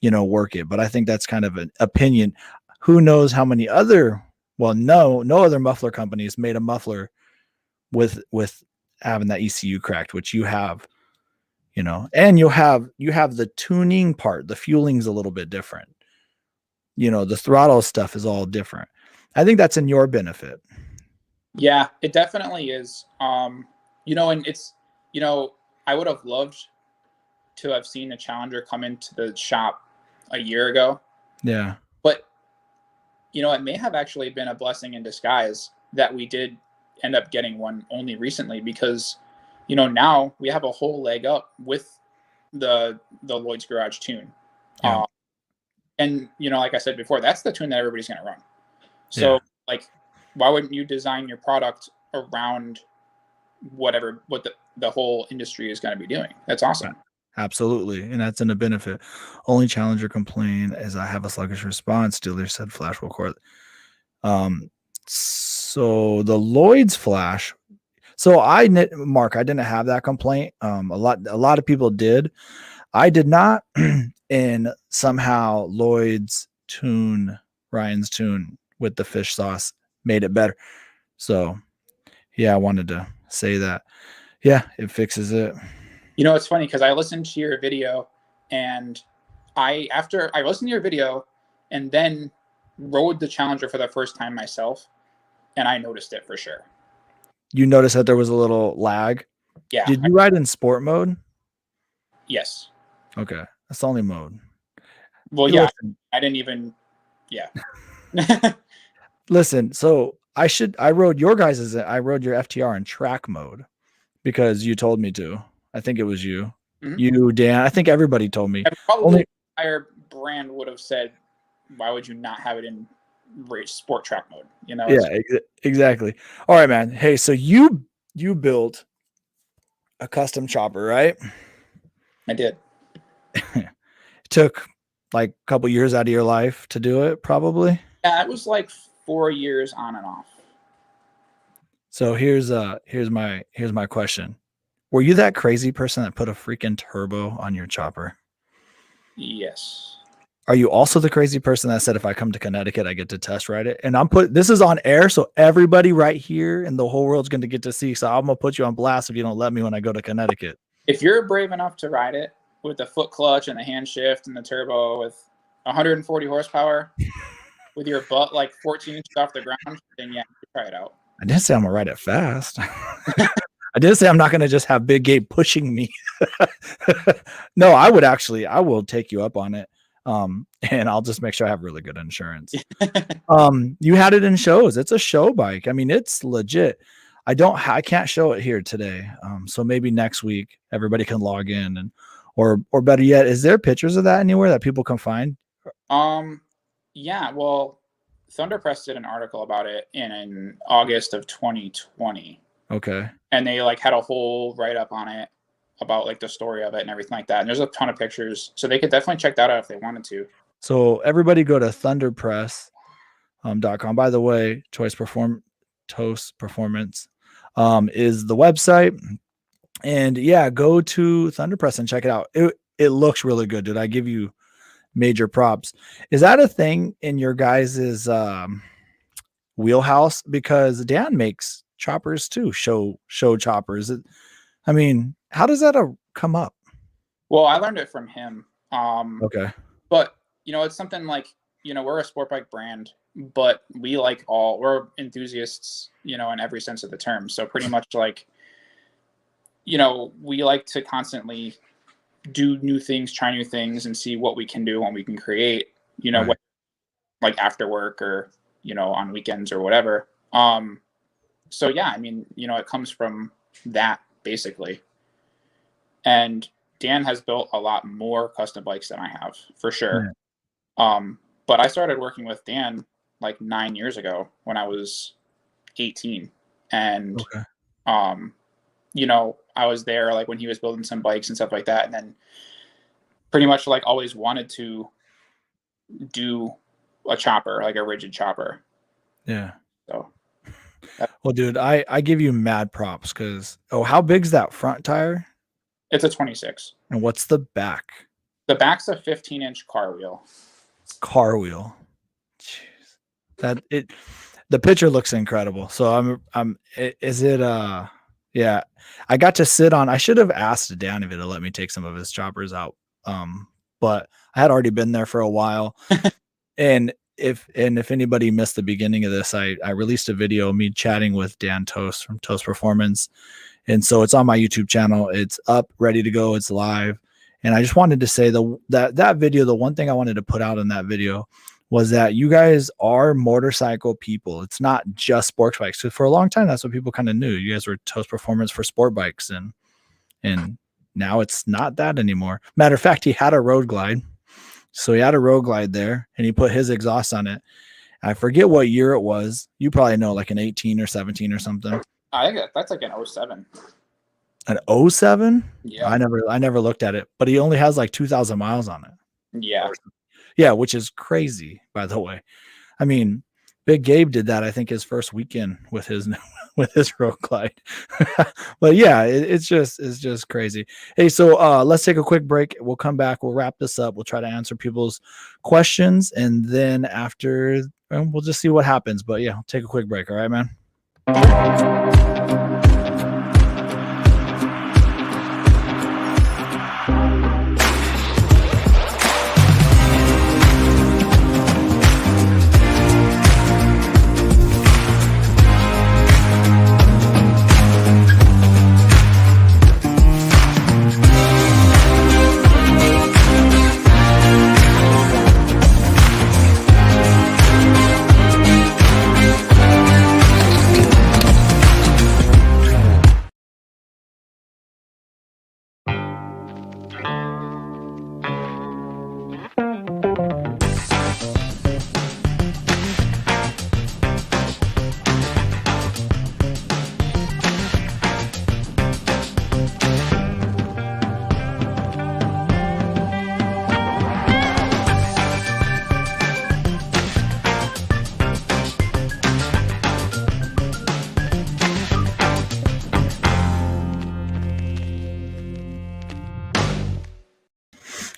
you know, work it. But I think that's kind of an opinion. Who knows how many other, well, no other muffler companies made a muffler with having that ECU cracked, which you have, you know, and you have the tuning part. The fueling's a little bit different. You know, the throttle stuff is all different. I think that's in your benefit. Yeah, it definitely is. You know, and it's, you know, I would have loved to have seen a Challenger come into the shop a year ago. Yeah. But, you know, it may have actually been a blessing in disguise that we did end up getting one only recently, because, you know, now we have a whole leg up with the Lloyd's Garage tune. Yeah. And, you know, like I said before, that's the tune that everybody's going to run. So, like, why wouldn't you design your product around what the whole industry is going to be doing? That's awesome. Absolutely. And that's in a benefit. Only Challenger complaint is I have a sluggish response. Dealer said flash will core. So the Lloyd's flash. So Mark, I didn't have that complaint. A lot of people did. I did not. And somehow Lloyd's tune, Ryan's tune with the fish sauce made it better. So yeah, I wanted to say that. Yeah, it fixes it. You know, it's funny because I listened to your video, and after I listened to your video and then rode the Challenger for the first time myself, and I noticed it for sure. You noticed that there was a little lag? Yeah. Did you ride in sport mode? Yes. Okay. That's the only mode. Well, yeah, I didn't even, yeah. Listen, so I rode your FTR in track mode because you told me to. I think it was you. Mm-hmm. You, Dan. I think everybody told me. And probably the entire brand would have said, why would you not have it in race sport track mode? You know? Yeah, exactly. All right, man. Hey, so you built a custom chopper, right? I did. It took like a couple years out of your life to do it, probably. Yeah, it was like 4 years on and off. So here's my question. Were you that crazy person that put a freaking turbo on your chopper? Yes. Are you also the crazy person that said if I come to Connecticut, I get to test ride it? And this is on air, so everybody right here in the whole world's going to get to see. So I'm going to put you on blast if you don't let me when I go to Connecticut. If you're brave enough to ride it with the foot clutch and the hand shift and the turbo with 140 horsepower with your butt like 14 inches off the ground, then yeah, you try it out. I didn't say I'm going to ride it fast. I didn't say I'm not going to just have Big Gabe pushing me. No, I will take you up on it. And I'll just make sure I have really good insurance. You had it in shows. It's a show bike. I mean, it's legit. I can't show it here today. So maybe next week everybody can log in or better yet, is there pictures of that anywhere that people can find? Yeah, well, Thunderpress did an article about it in August of 2020. Okay. And they like had a whole write-up on it about like the story of it and everything like that. And there's a ton of pictures. So they could definitely check that out if they wanted to. So everybody go to thunderpress.com. By the way, TOCE Performance is the website. And yeah, go to Thunderpress and check it out. It looks really good, dude. I give you major props. Is that a thing in your guys's wheelhouse? Because Dan makes choppers too, show choppers. I mean, how does that come up? Well, I learned it from him. Okay. But it's something like, we're a sport bike brand, but we're enthusiasts, in every sense of the term. So pretty much like, we like to constantly do new things, try new things, and see what we can do, what we can create, Right. like after work or, on weekends or whatever. So yeah, I mean, it comes from that basically. And Dan has built a lot more custom bikes than I have, for sure. Yeah. But I started working with Dan like 9 years ago when I was 18. And, Okay. I was there like when he was building some bikes and stuff like that. And then pretty much like always wanted to do a chopper, like a rigid chopper. Yeah. So. Well, dude, I give you mad props because, how big's that front tire? It's a 26. And what's the back? The back's a 15-inch car wheel. Car wheel. Jeez. The picture looks incredible. So yeah, I got to sit on, I should have asked Dan if it'll let me take some of his choppers out. But I had already been there for a while. And if anybody missed the beginning of this, I released a video of me chatting with Dan Toce from TOCE Performance. And so it's on my YouTube channel. It's up, ready to go. It's live. And I just wanted to say that video, the one thing I wanted to put out in that video was that you guys are motorcycle people. It's not just sports bikes. So for a long time, that's what people kind of knew. You guys were TOCE Performance for sport bikes. And now it's not that anymore. Matter of fact, he had a road glide. So he had a road glide there and he put his exhaust on it. I forget what year it was. You probably know, like an 18 or 17 or something. I think that's like an 07. An 07? Yeah. I never looked at it, but he only has like 2,000 miles on it. Yeah. Yeah, which is crazy, by the way. I mean, Big Gabe did that, I think, his first weekend with his road glide. But yeah, it's just crazy. Hey, so let's take a quick break. We'll come back. We'll wrap this up. We'll try to answer people's questions, and then after, we'll just see what happens. But yeah, take a quick break. All right, man.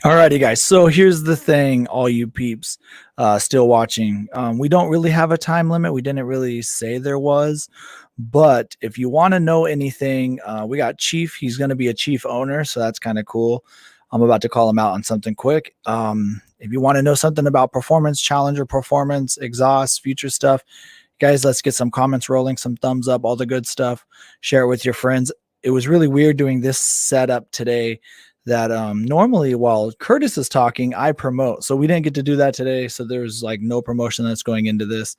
Alrighty, guys. So here's the thing, all you peeps still watching. We don't really have a time limit. We didn't really say there was. But if you want to know anything, we got Chief. He's going to be a chief owner, so that's kind of cool. I'm about to call him out on something quick. If you want to know something about performance, Challenger performance, exhaust, future stuff, guys, let's get some comments rolling, some thumbs up, all the good stuff. Share it with your friends. it was really weird doing this setup today that normally while Curtis is talking, I promote. So we didn't get to do that today. So there's like no promotion that's going into this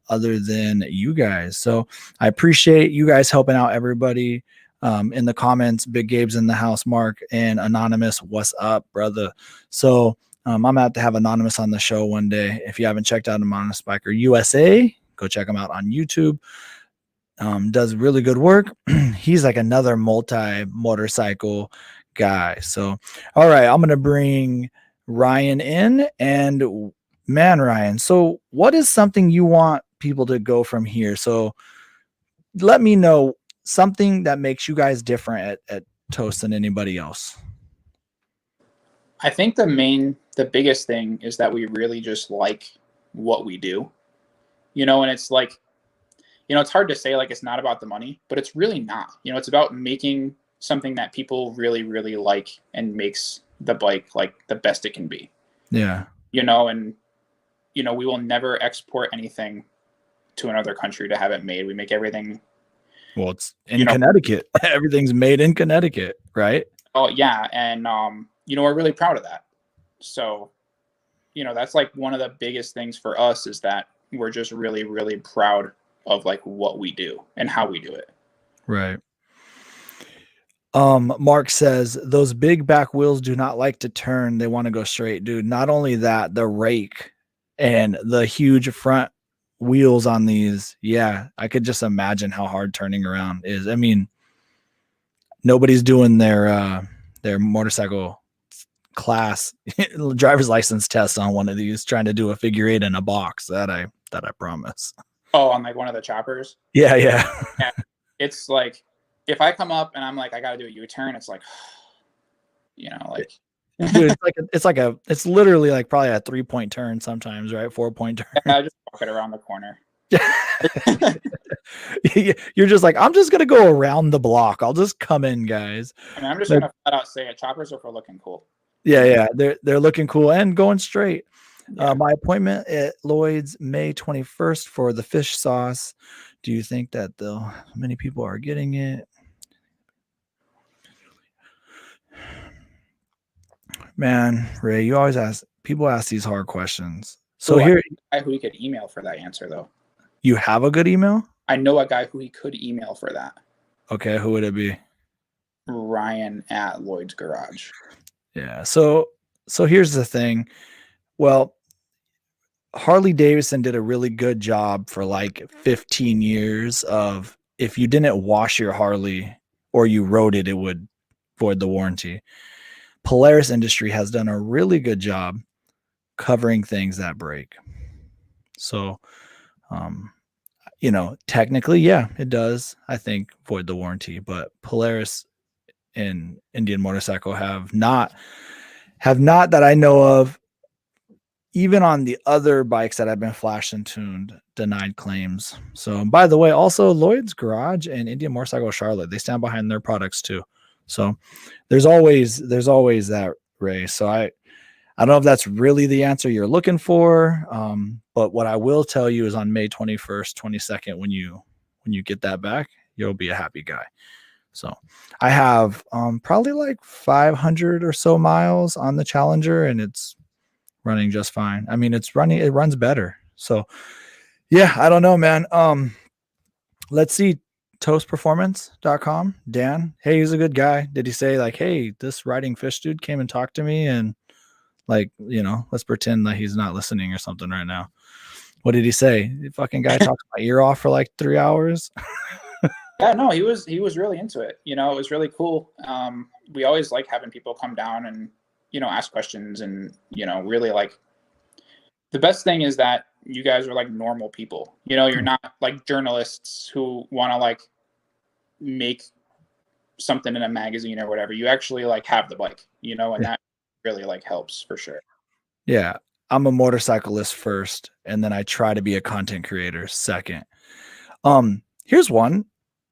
other than you guys. So I appreciate you guys helping out everybody in the comments. Big Gabe's in the house, Mark, and Anonymous, what's up, brother? So I'm going to have to have Anonymous on the show one day. If you haven't checked out Anonymous Biker USA, go check him out on YouTube. Does really good work. He's like another multi-motorcycle guy. So, all right, I'm going to bring Ryan in. And man, Ryan, so what is something you want people to go from here? So let me know something that makes you guys different at TOCE than anybody else. I think the biggest thing is that we really just like what we do, and it's like, it's hard to say like it's not about the money, but it's really not. It's about making something that people really, really like and makes the bike like the best it can be. Yeah. And we will never export anything to another country to have it made. We make everything. Well, it's in Connecticut. Everything's made in Connecticut, right? Oh yeah. And, we're really proud of that. So, that's like one of the biggest things for us is that we're just really, really proud of like what we do and how we do it. Right. Mark says those big back wheels do not like to turn. They want to go straight, dude. Not only that, the rake and the huge front wheels on these. Yeah. I could just imagine how hard turning around is. I mean, nobody's doing their motorcycle class driver's license test on one of these, trying to do a figure eight in a box. That I promise. Oh, on like one of the choppers. Yeah. And it's like, if I come up and I'm like, I got to do a U-turn, it's like, like. Dude, it's literally like probably a 3-point turn sometimes, right? 4-point turn. Yeah, I just walk it around the corner. You're just like, I'm just going to go around the block. I'll just come in, guys. I mean, I'm just going to flat out say it. Choppers are for looking cool. Yeah. They're looking cool and going straight. Yeah. My appointment at Lloyd's May 21st for the fish sauce. Do you think that many people are getting it? Man, Ray, you always ask these hard questions. So here, I know a guy who he could email for that answer, though. You have a good email? I know a guy who he could email for that. Okay, who would it be? Ryan at Lloyd's Garage. Yeah. So here's the thing. Well, Harley Davidson did a really good job for like 15 years of if you didn't wash your Harley or you rode it, it would void the warranty. Polaris Industry has done a really good job covering things that break. So, technically, yeah, it does, I think, void the warranty, but Polaris and Indian Motorcycle have not that I know of, even on the other bikes that have been flashed and tuned, denied claims. So, by the way, also Lloyd's Garage and Indian Motorcycle Charlotte, they stand behind their products too. So there's always that, Ray. So I don't know if that's really the answer you're looking for. But what I will tell you is on May 21st, 22nd, when you get that back, you'll be a happy guy. So I have probably like 500 or so miles on the Challenger, and it's running just fine. I mean, it runs better. So yeah, I don't know, man. Let's see. TOCEPerformance.com. Dan, hey, he's a good guy. Did he say like, hey, this riding fish dude came and talked to me, and like, let's pretend that he's not listening or something right now. What did he say? The fucking guy talked my ear off for like 3 hours. Yeah, no, he was really into it. It was really cool. We always like having people come down and, ask questions and, really like the best thing is that you guys are like normal people. You're not like journalists who want to like make something in a magazine or whatever. You actually like have the bike, and that really like helps for sure. Yeah. I'm a motorcyclist first, and then I try to be a content creator second. Here's one.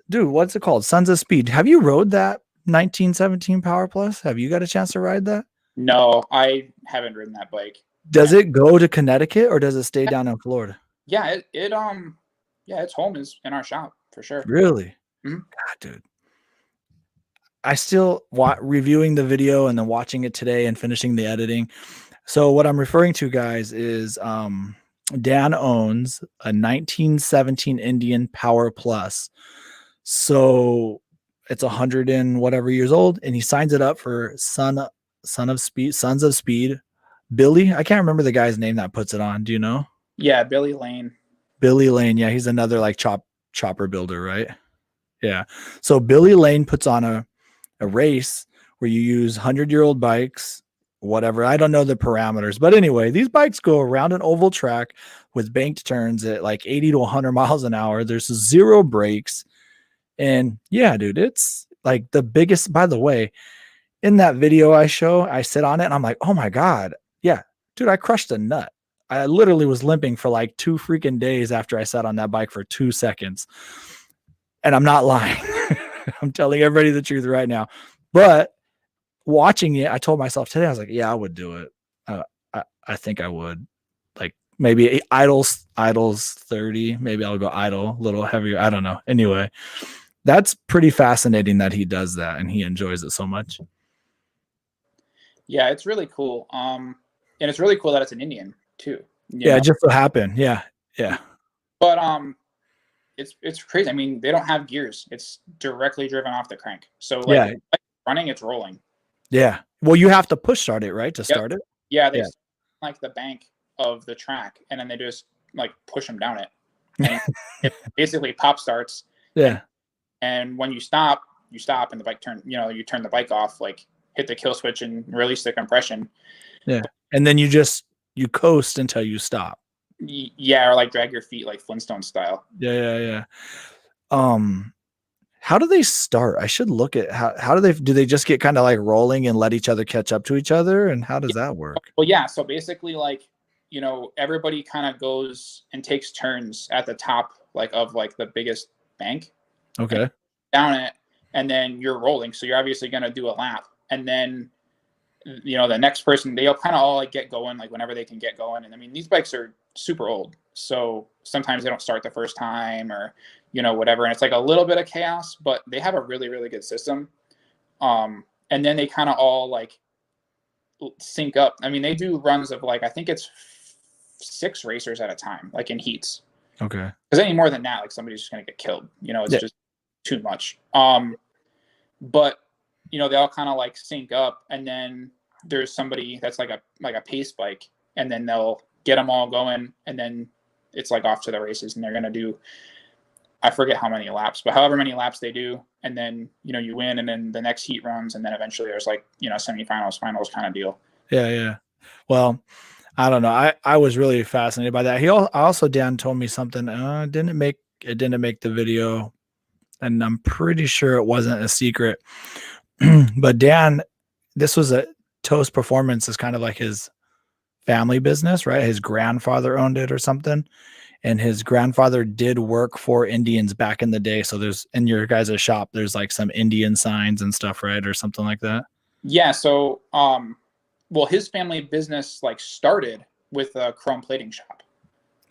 Dude, what's it called? Sons of Speed. Have you rode that 1917 Power Plus? Have you got a chance to ride that? No, I haven't ridden that bike. Does it go to Connecticut or does it stay down in Florida? Yeah, its home is in our shop for sure. Really? Mm-hmm. God, dude. I still reviewing the video and then watching it today and finishing the editing. So what I'm referring to, guys, is Dan owns a 1917 Indian Power Plus. So it's 100 and whatever years old, and he signs it up for Sons of Speed. Billy, I can't remember the guy's name that puts it on. Do you know? Yeah, Billy Lane. Billy Lane. Yeah, he's another like chopper builder, right? Yeah. So Billy Lane puts on a race where you use 100-year-old bikes, whatever. I don't know the parameters, but anyway, these bikes go around an oval track with banked turns at like 80 to 100 miles an hour. There's 0 brakes. And yeah, dude, it's like the biggest, by the way, in that video I sit on it and I'm like, oh my God. Yeah, dude, I crushed a nut. I literally was limping for like 2 freaking days after I sat on that bike for 2 seconds. And I'm not lying. I'm telling everybody the truth right now. But watching it, I told myself today, I was like, yeah, I would do it. I think I would. Like maybe idles 30. Maybe I'll go idle a little heavier. I don't know. Anyway, that's pretty fascinating that he does that and he enjoys it so much. Yeah, it's really cool. And it's really cool that it's an Indian too. Yeah, it just so happened. Yeah. But it's crazy. I mean, they don't have gears. It's directly driven off the crank. So like running, it's rolling. Yeah. Well, you have to push start it, right? To start it. Yeah, they start like the bank of the track, and then they just like push them down it. And it basically pop starts. Yeah. And when you stop, and the bike you turn the bike off, like hit the kill switch and release the compression. Yeah. And then you coast until you stop. Yeah, or like drag your feet like Flintstone style. Yeah. How do they start? I should look at how do they just get kind of like rolling and let each other catch up to each other? And how does that work? Well, yeah. So basically like, everybody kind of goes and takes turns at the top, like of like the biggest bank. Okay. Down it. And then you're rolling. So you're obviously going to do a lap. And then, the next person, they'll kind of all like get going, like whenever they can get going. And I mean, these bikes are super old. So sometimes they don't start the first time or, whatever. And it's like a little bit of chaos, but they have a really, really good system. And then they kind of all like sync up. I mean, they do runs of like, I think it's 6 racers at a time, like in heats. Okay. Because any more than that, like somebody's just going to get killed. It's just too much. But they all kind of like sync up, and then there's somebody that's like a pace bike, and then they'll get them all going, and then it's like off to the races, and they're going to do, I forget how many laps, but however many laps they do, and then you win, and then the next heat runs, and then eventually there's like semifinals, finals kind of deal. Yeah. Well, I don't know. I was really fascinated by that. Also Dan told me something. It didn't make the video, and I'm pretty sure it wasn't a secret. But Dan, this was TOCE Performance is kind of like his family business, right? His grandfather owned it or something, and his grandfather did work for Indians back in the day. So there's in your guys' shop, there's like some Indian signs and stuff, right, or something like that. Yeah. So, well, his family business like started with a chrome plating shop.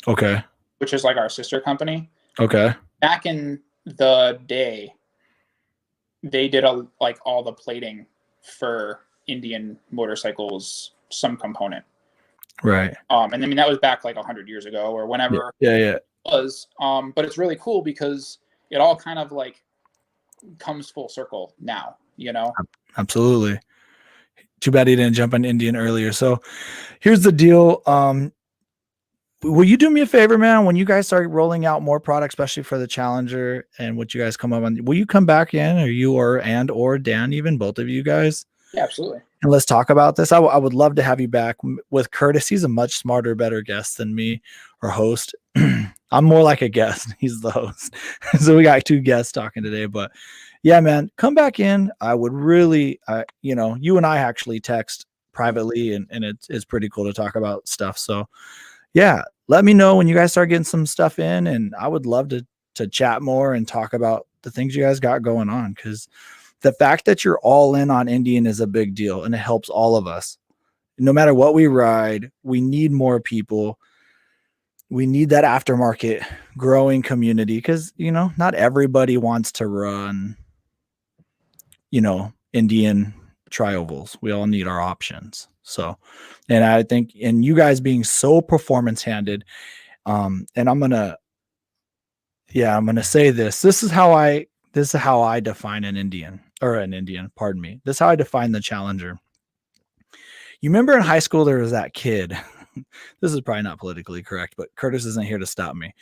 Okay. Which is like our sister company. Okay. Back in the day, they did like all the plating for Indian motorcycles, some component. Right. And I mean, that was back like 100 years ago or whenever it was. But it's really cool because it all kind of like comes full circle now, Absolutely. Too bad he didn't jump on Indian earlier. So here's the deal. Will you do me a favor, man? When you guys start rolling out more products, especially for the Challenger and what you guys come up on, will you come back in, or Dan, even both of you guys? Yeah, absolutely. And let's talk about this. I would love to have you back with Curtis. He's a much smarter, better guest than me, or host. I'm more like a guest. He's the host. So we got 2 guests talking today, but yeah, man, come back in. I would really, you and I actually text privately, and it's pretty cool to talk about stuff. So yeah, let me know when you guys start getting some stuff in, and I would love to chat more and talk about the things you guys got going on, because the fact that you're all in on Indian is a big deal, and it helps all of us. No matter what we ride, we need more people. We need that aftermarket growing community, because not everybody wants to run Indian tri-ovals. We all need our options. So, and I think, and you guys being so performance handed, and I'm going to say this. This is how I define an Indian. Pardon me. This is how I define the challenger. You remember in high school, there was that kid. This is probably not politically correct, but Curtis isn't here to stop me.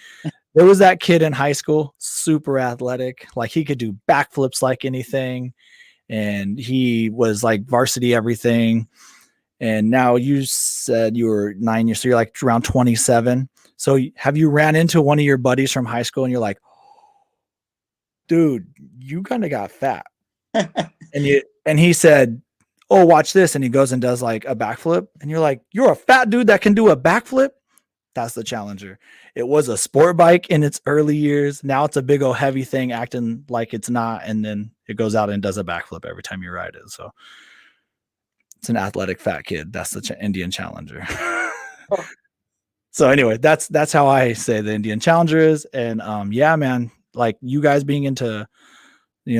There was that kid in high school, super athletic. Like he could do backflips like anything. And he was like varsity everything. And now you said you were 9 years, so you're like around 27. So have you ran into one of your buddies from high school and you're like, dude, you kind of got fat. and he said, oh, watch this. And he goes and does like a backflip. And you're like, you're a fat dude that can do a backflip? That's the challenger. It was a sport bike in its early years. Now it's a big old heavy thing acting like it's not. And then it goes out and does a backflip every time you ride it. So it's an athletic fat kid. That's the Indian challenger. So anyway, that's how I say the Indian challenger is. And yeah, man, like you guys being into,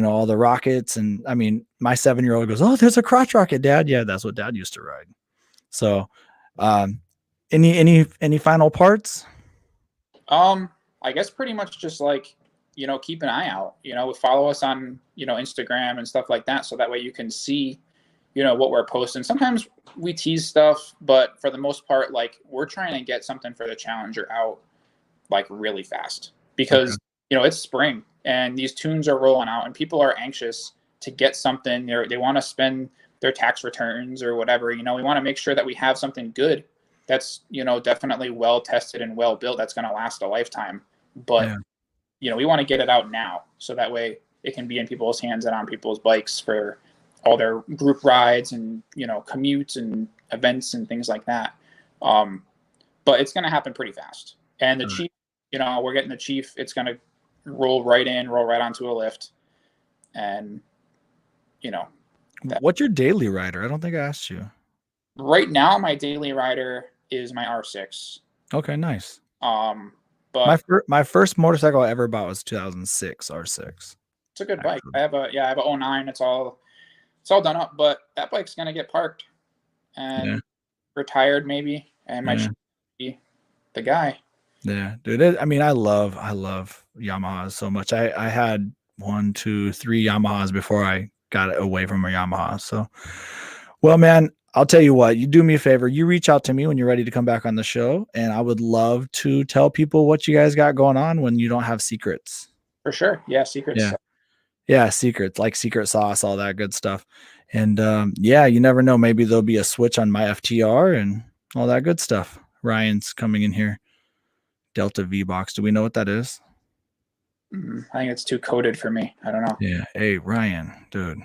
all the rockets. And I mean, my 7-year-old goes, oh, there's a crotch rocket, Dad. Yeah, that's what Dad used to ride. So any final parts? I guess pretty much just like, keep an eye out, follow us on, Instagram and stuff like that. So that way you can see, what we're posting. Sometimes we tease stuff, but for the most part, like we're trying to get something for the challenger out like really fast because, it's spring and these tunes are rolling out and people are anxious to get something. They want to spend their tax returns or whatever, we want to make sure that we have something good that's, definitely well tested and well built. That's going to last a lifetime. But, we want to get it out now. So that way it can be in people's hands and on people's bikes for all their group rides and, commutes and events and things like that. But it's going to happen pretty fast. And the Chief, we're getting the Chief. It's going to roll right onto a lift. And, what's your daily rider? I don't think I asked you. Right now, my daily rider is my R6. Okay, nice. But my first motorcycle I ever bought was 2006 R6. It's a good bike. I have a 09. It's all done up, but that bike's gonna get parked and retired maybe, and my be the guy. Yeah, dude. I mean, I love Yamahas so much. I had 1, 2, 3 Yamahas before I got away from a Yamaha. So, well, man, I'll tell you what, you do me a favor. You reach out to me when you're ready to come back on the show. And I would love to tell people what you guys got going on when you don't have secrets. For sure. Yeah. Secrets. Yeah. Secrets, like secret sauce, all that good stuff. And you never know. Maybe there'll be a switch on my FTR and all that good stuff. Ryan's coming in here. Delta V box. Do we know what that is? I think it's too coded for me. I don't know. Yeah. Hey, Ryan, dude.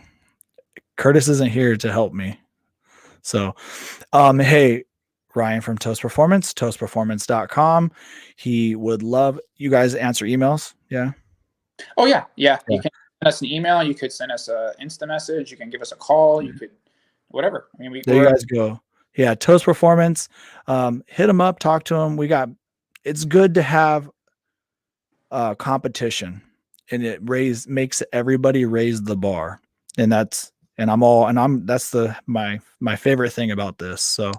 Curtis isn't here to help me. So, hey, Ryan from TOCE Performance, toceperformance.com. He would love you guys to answer emails. Yeah. Oh, yeah. You can send us an email. You could send us an Insta message. You can give us a call. You could, whatever. I mean, there you guys go. Yeah. TOCE Performance. Hit them up, talk to them. It's good to have competition, and it makes everybody raise the bar. And that's my favorite thing about this. So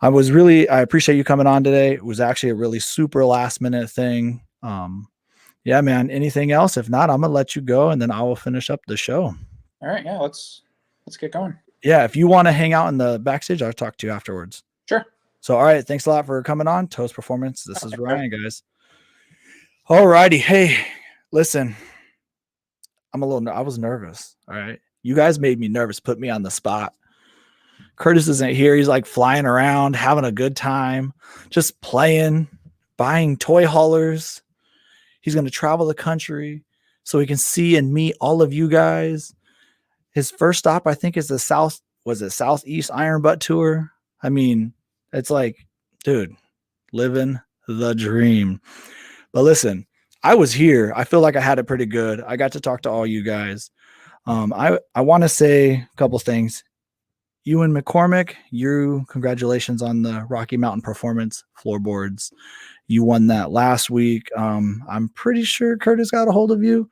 I appreciate you coming on today. It was actually a really super last minute thing. Yeah, man, anything else? If not, I'm going to let you go and then I will finish up the show. All right. Yeah. Let's get going. Yeah. If you want to hang out in the backstage, I'll talk to you afterwards. Sure. So, all right. Thanks a lot for coming on TOCE Performance. This is Ryan, guys. All righty. Hey, listen, I was nervous. All right. You guys made me nervous, put me on the spot. Curtis isn't here. He's like flying around, having a good time, just playing, buying toy haulers. He's going to travel the country so he can see and meet all of you guys. His first stop, I think, is the Southeast Iron Butt Tour. I mean, it's like, dude, living the dream. But listen, I was here. I feel like I had it pretty good. I got to talk to all you guys. I want to say a couple things. Ewan McCormick, congratulations on the Rocky Mountain Performance floorboards. You won that last week. I'm pretty sure Curtis got a hold of you.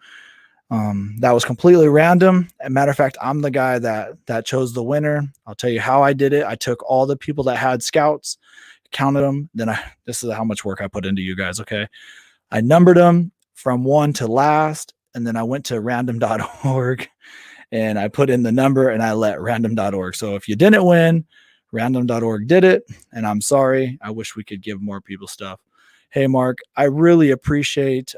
That was completely random. As a matter of fact, I'm the guy that chose the winner. I'll tell you how I did it. I took all the people that had scouts, counted them. Then this is how much work I put into you guys. Okay. I numbered them from 1 to last. And then I went to random.org and I put in the number and I let random.org. So if you didn't win, random.org did it. And I'm sorry. I wish we could give more people stuff. Hey, Mark, I really appreciate,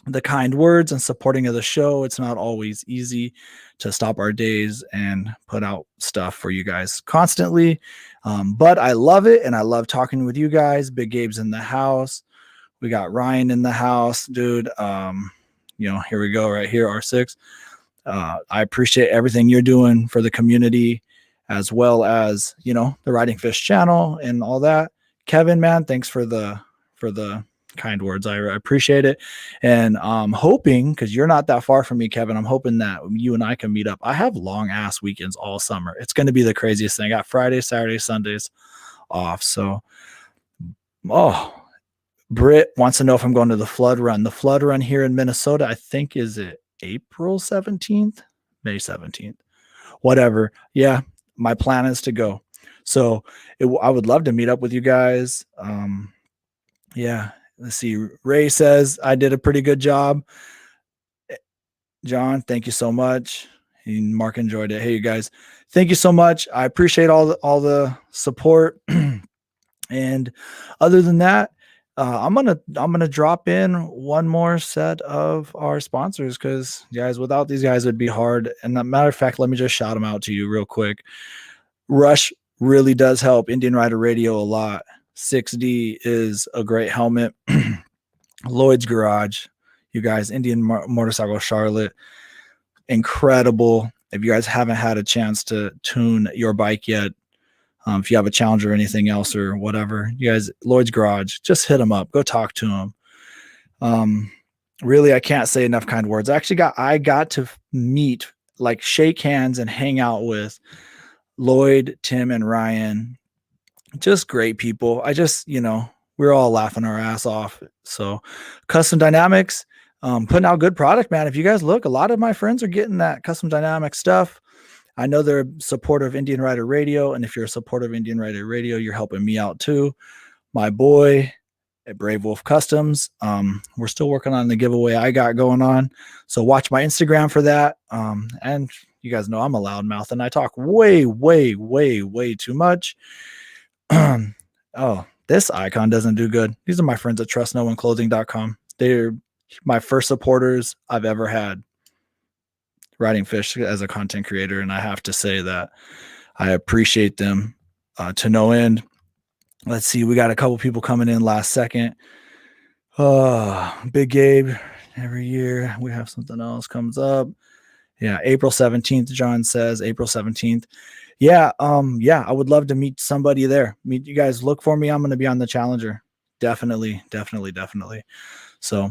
the kind words and supporting of the show. It's not always easy to stop our days and put out stuff for you guys constantly. But I love it. And I love talking with you guys. Big Gabe's in the house. We got Ryan in the house, dude. Here we go right here. R6. I appreciate everything you're doing for the community, as well as, the Riding Fish channel and all that. Kevin, man, thanks for the kind words. I appreciate it. And I'm hoping, because you're not that far from me, Kevin, I'm hoping that you and I can meet up. I have long ass weekends all summer. It's going to be the craziest thing. I got Fridays, Saturdays, Sundays off. So, Britt wants to know if I'm going to the flood run. The flood run here in Minnesota, I think, is it April 17th, May 17th, whatever. Yeah, my plan is to go. So I would love to meet up with you guys. Yeah. Let's see. Ray says I did a pretty good job. John, thank you so much. And Mark enjoyed it. Hey, you guys, thank you so much. I appreciate all the support. And other than that, I'm gonna drop in one more set of our sponsors, because guys, without these guys, it'd be hard. And as a matter of fact, let me just shout them out to you real quick. Rush really does help Indian Rider Radio a lot. 6D is a great helmet. Lloyd's Garage, you guys, Indian Motorcycle Charlotte, incredible. If you guys haven't had a chance to tune your bike yet, if you have a challenge or anything else or whatever, you guys, Lloyd's Garage, just hit them up. Go talk to them. Really, I can't say enough kind words. I got to meet, like, shake hands and hang out with Lloyd, Tim, and Ryan. Just great people. We're all laughing our ass off. So Custom Dynamics, putting out good product, man. If you guys look, a lot of my friends are getting that Custom Dynamics stuff. I know they're a supporter of Indian Rider Radio. And if you're a supporter of Indian Rider Radio, you're helping me out too. My boy at Brave Wolf Customs. We're still working on the giveaway I got going on. So watch my Instagram for that. And you guys know I'm a loudmouth and I talk way, way, way, way too much. Oh, this icon doesn't do good. These are my friends at trustnoonclothing.com. They're my first supporters I've ever had riding fish as a content creator. And I have to say that I appreciate them to no end. Let's see. We got a couple people coming in last second. Big Gabe, every year we have something else comes up. Yeah. April 17th, John says April 17th. Yeah. I would love to meet somebody there. Meet you guys. Look for me. I'm going to be on the Challenger. Definitely. So,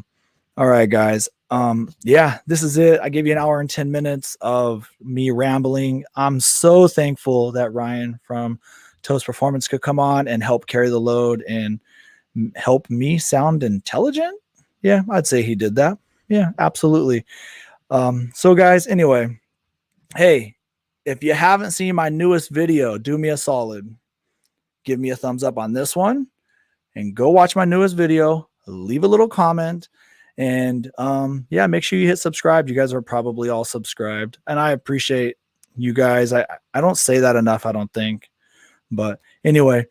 all right, guys. This is it. I gave you an hour and 10 minutes of me rambling. I'm so thankful that Ryan from TOCE Performance could come on and help carry the load and help me sound intelligent. Yeah, I'd say he did that. Yeah, absolutely. So guys, anyway, hey, if you haven't seen my newest video, do me a solid. Give me a thumbs up on this one and go watch my newest video. Leave a little comment and make sure you hit subscribe. You guys are probably all subscribed and I appreciate you guys. I don't say that enough, I don't think. But anyway,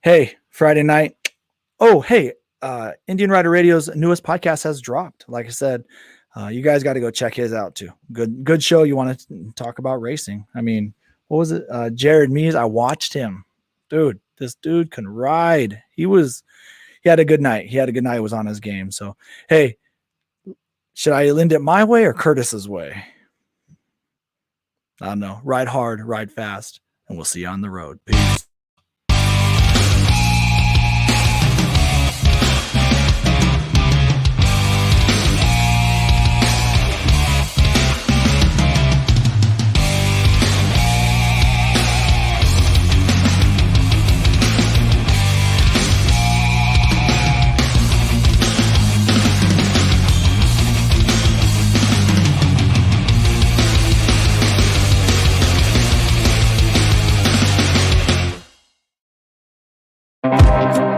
hey, Friday night. Oh, hey, Indian Rider Radio's newest podcast has dropped. Like I said, you guys got to go check his out too. Good show. You want to talk about racing? I mean, what was it? Jared Mees. I watched him, dude. This dude can ride. He had a good night. It was on his game. So, hey, should I end it my way or Curtis's way? I don't know. Ride hard, ride fast, and we'll see you on the road. Peace. you.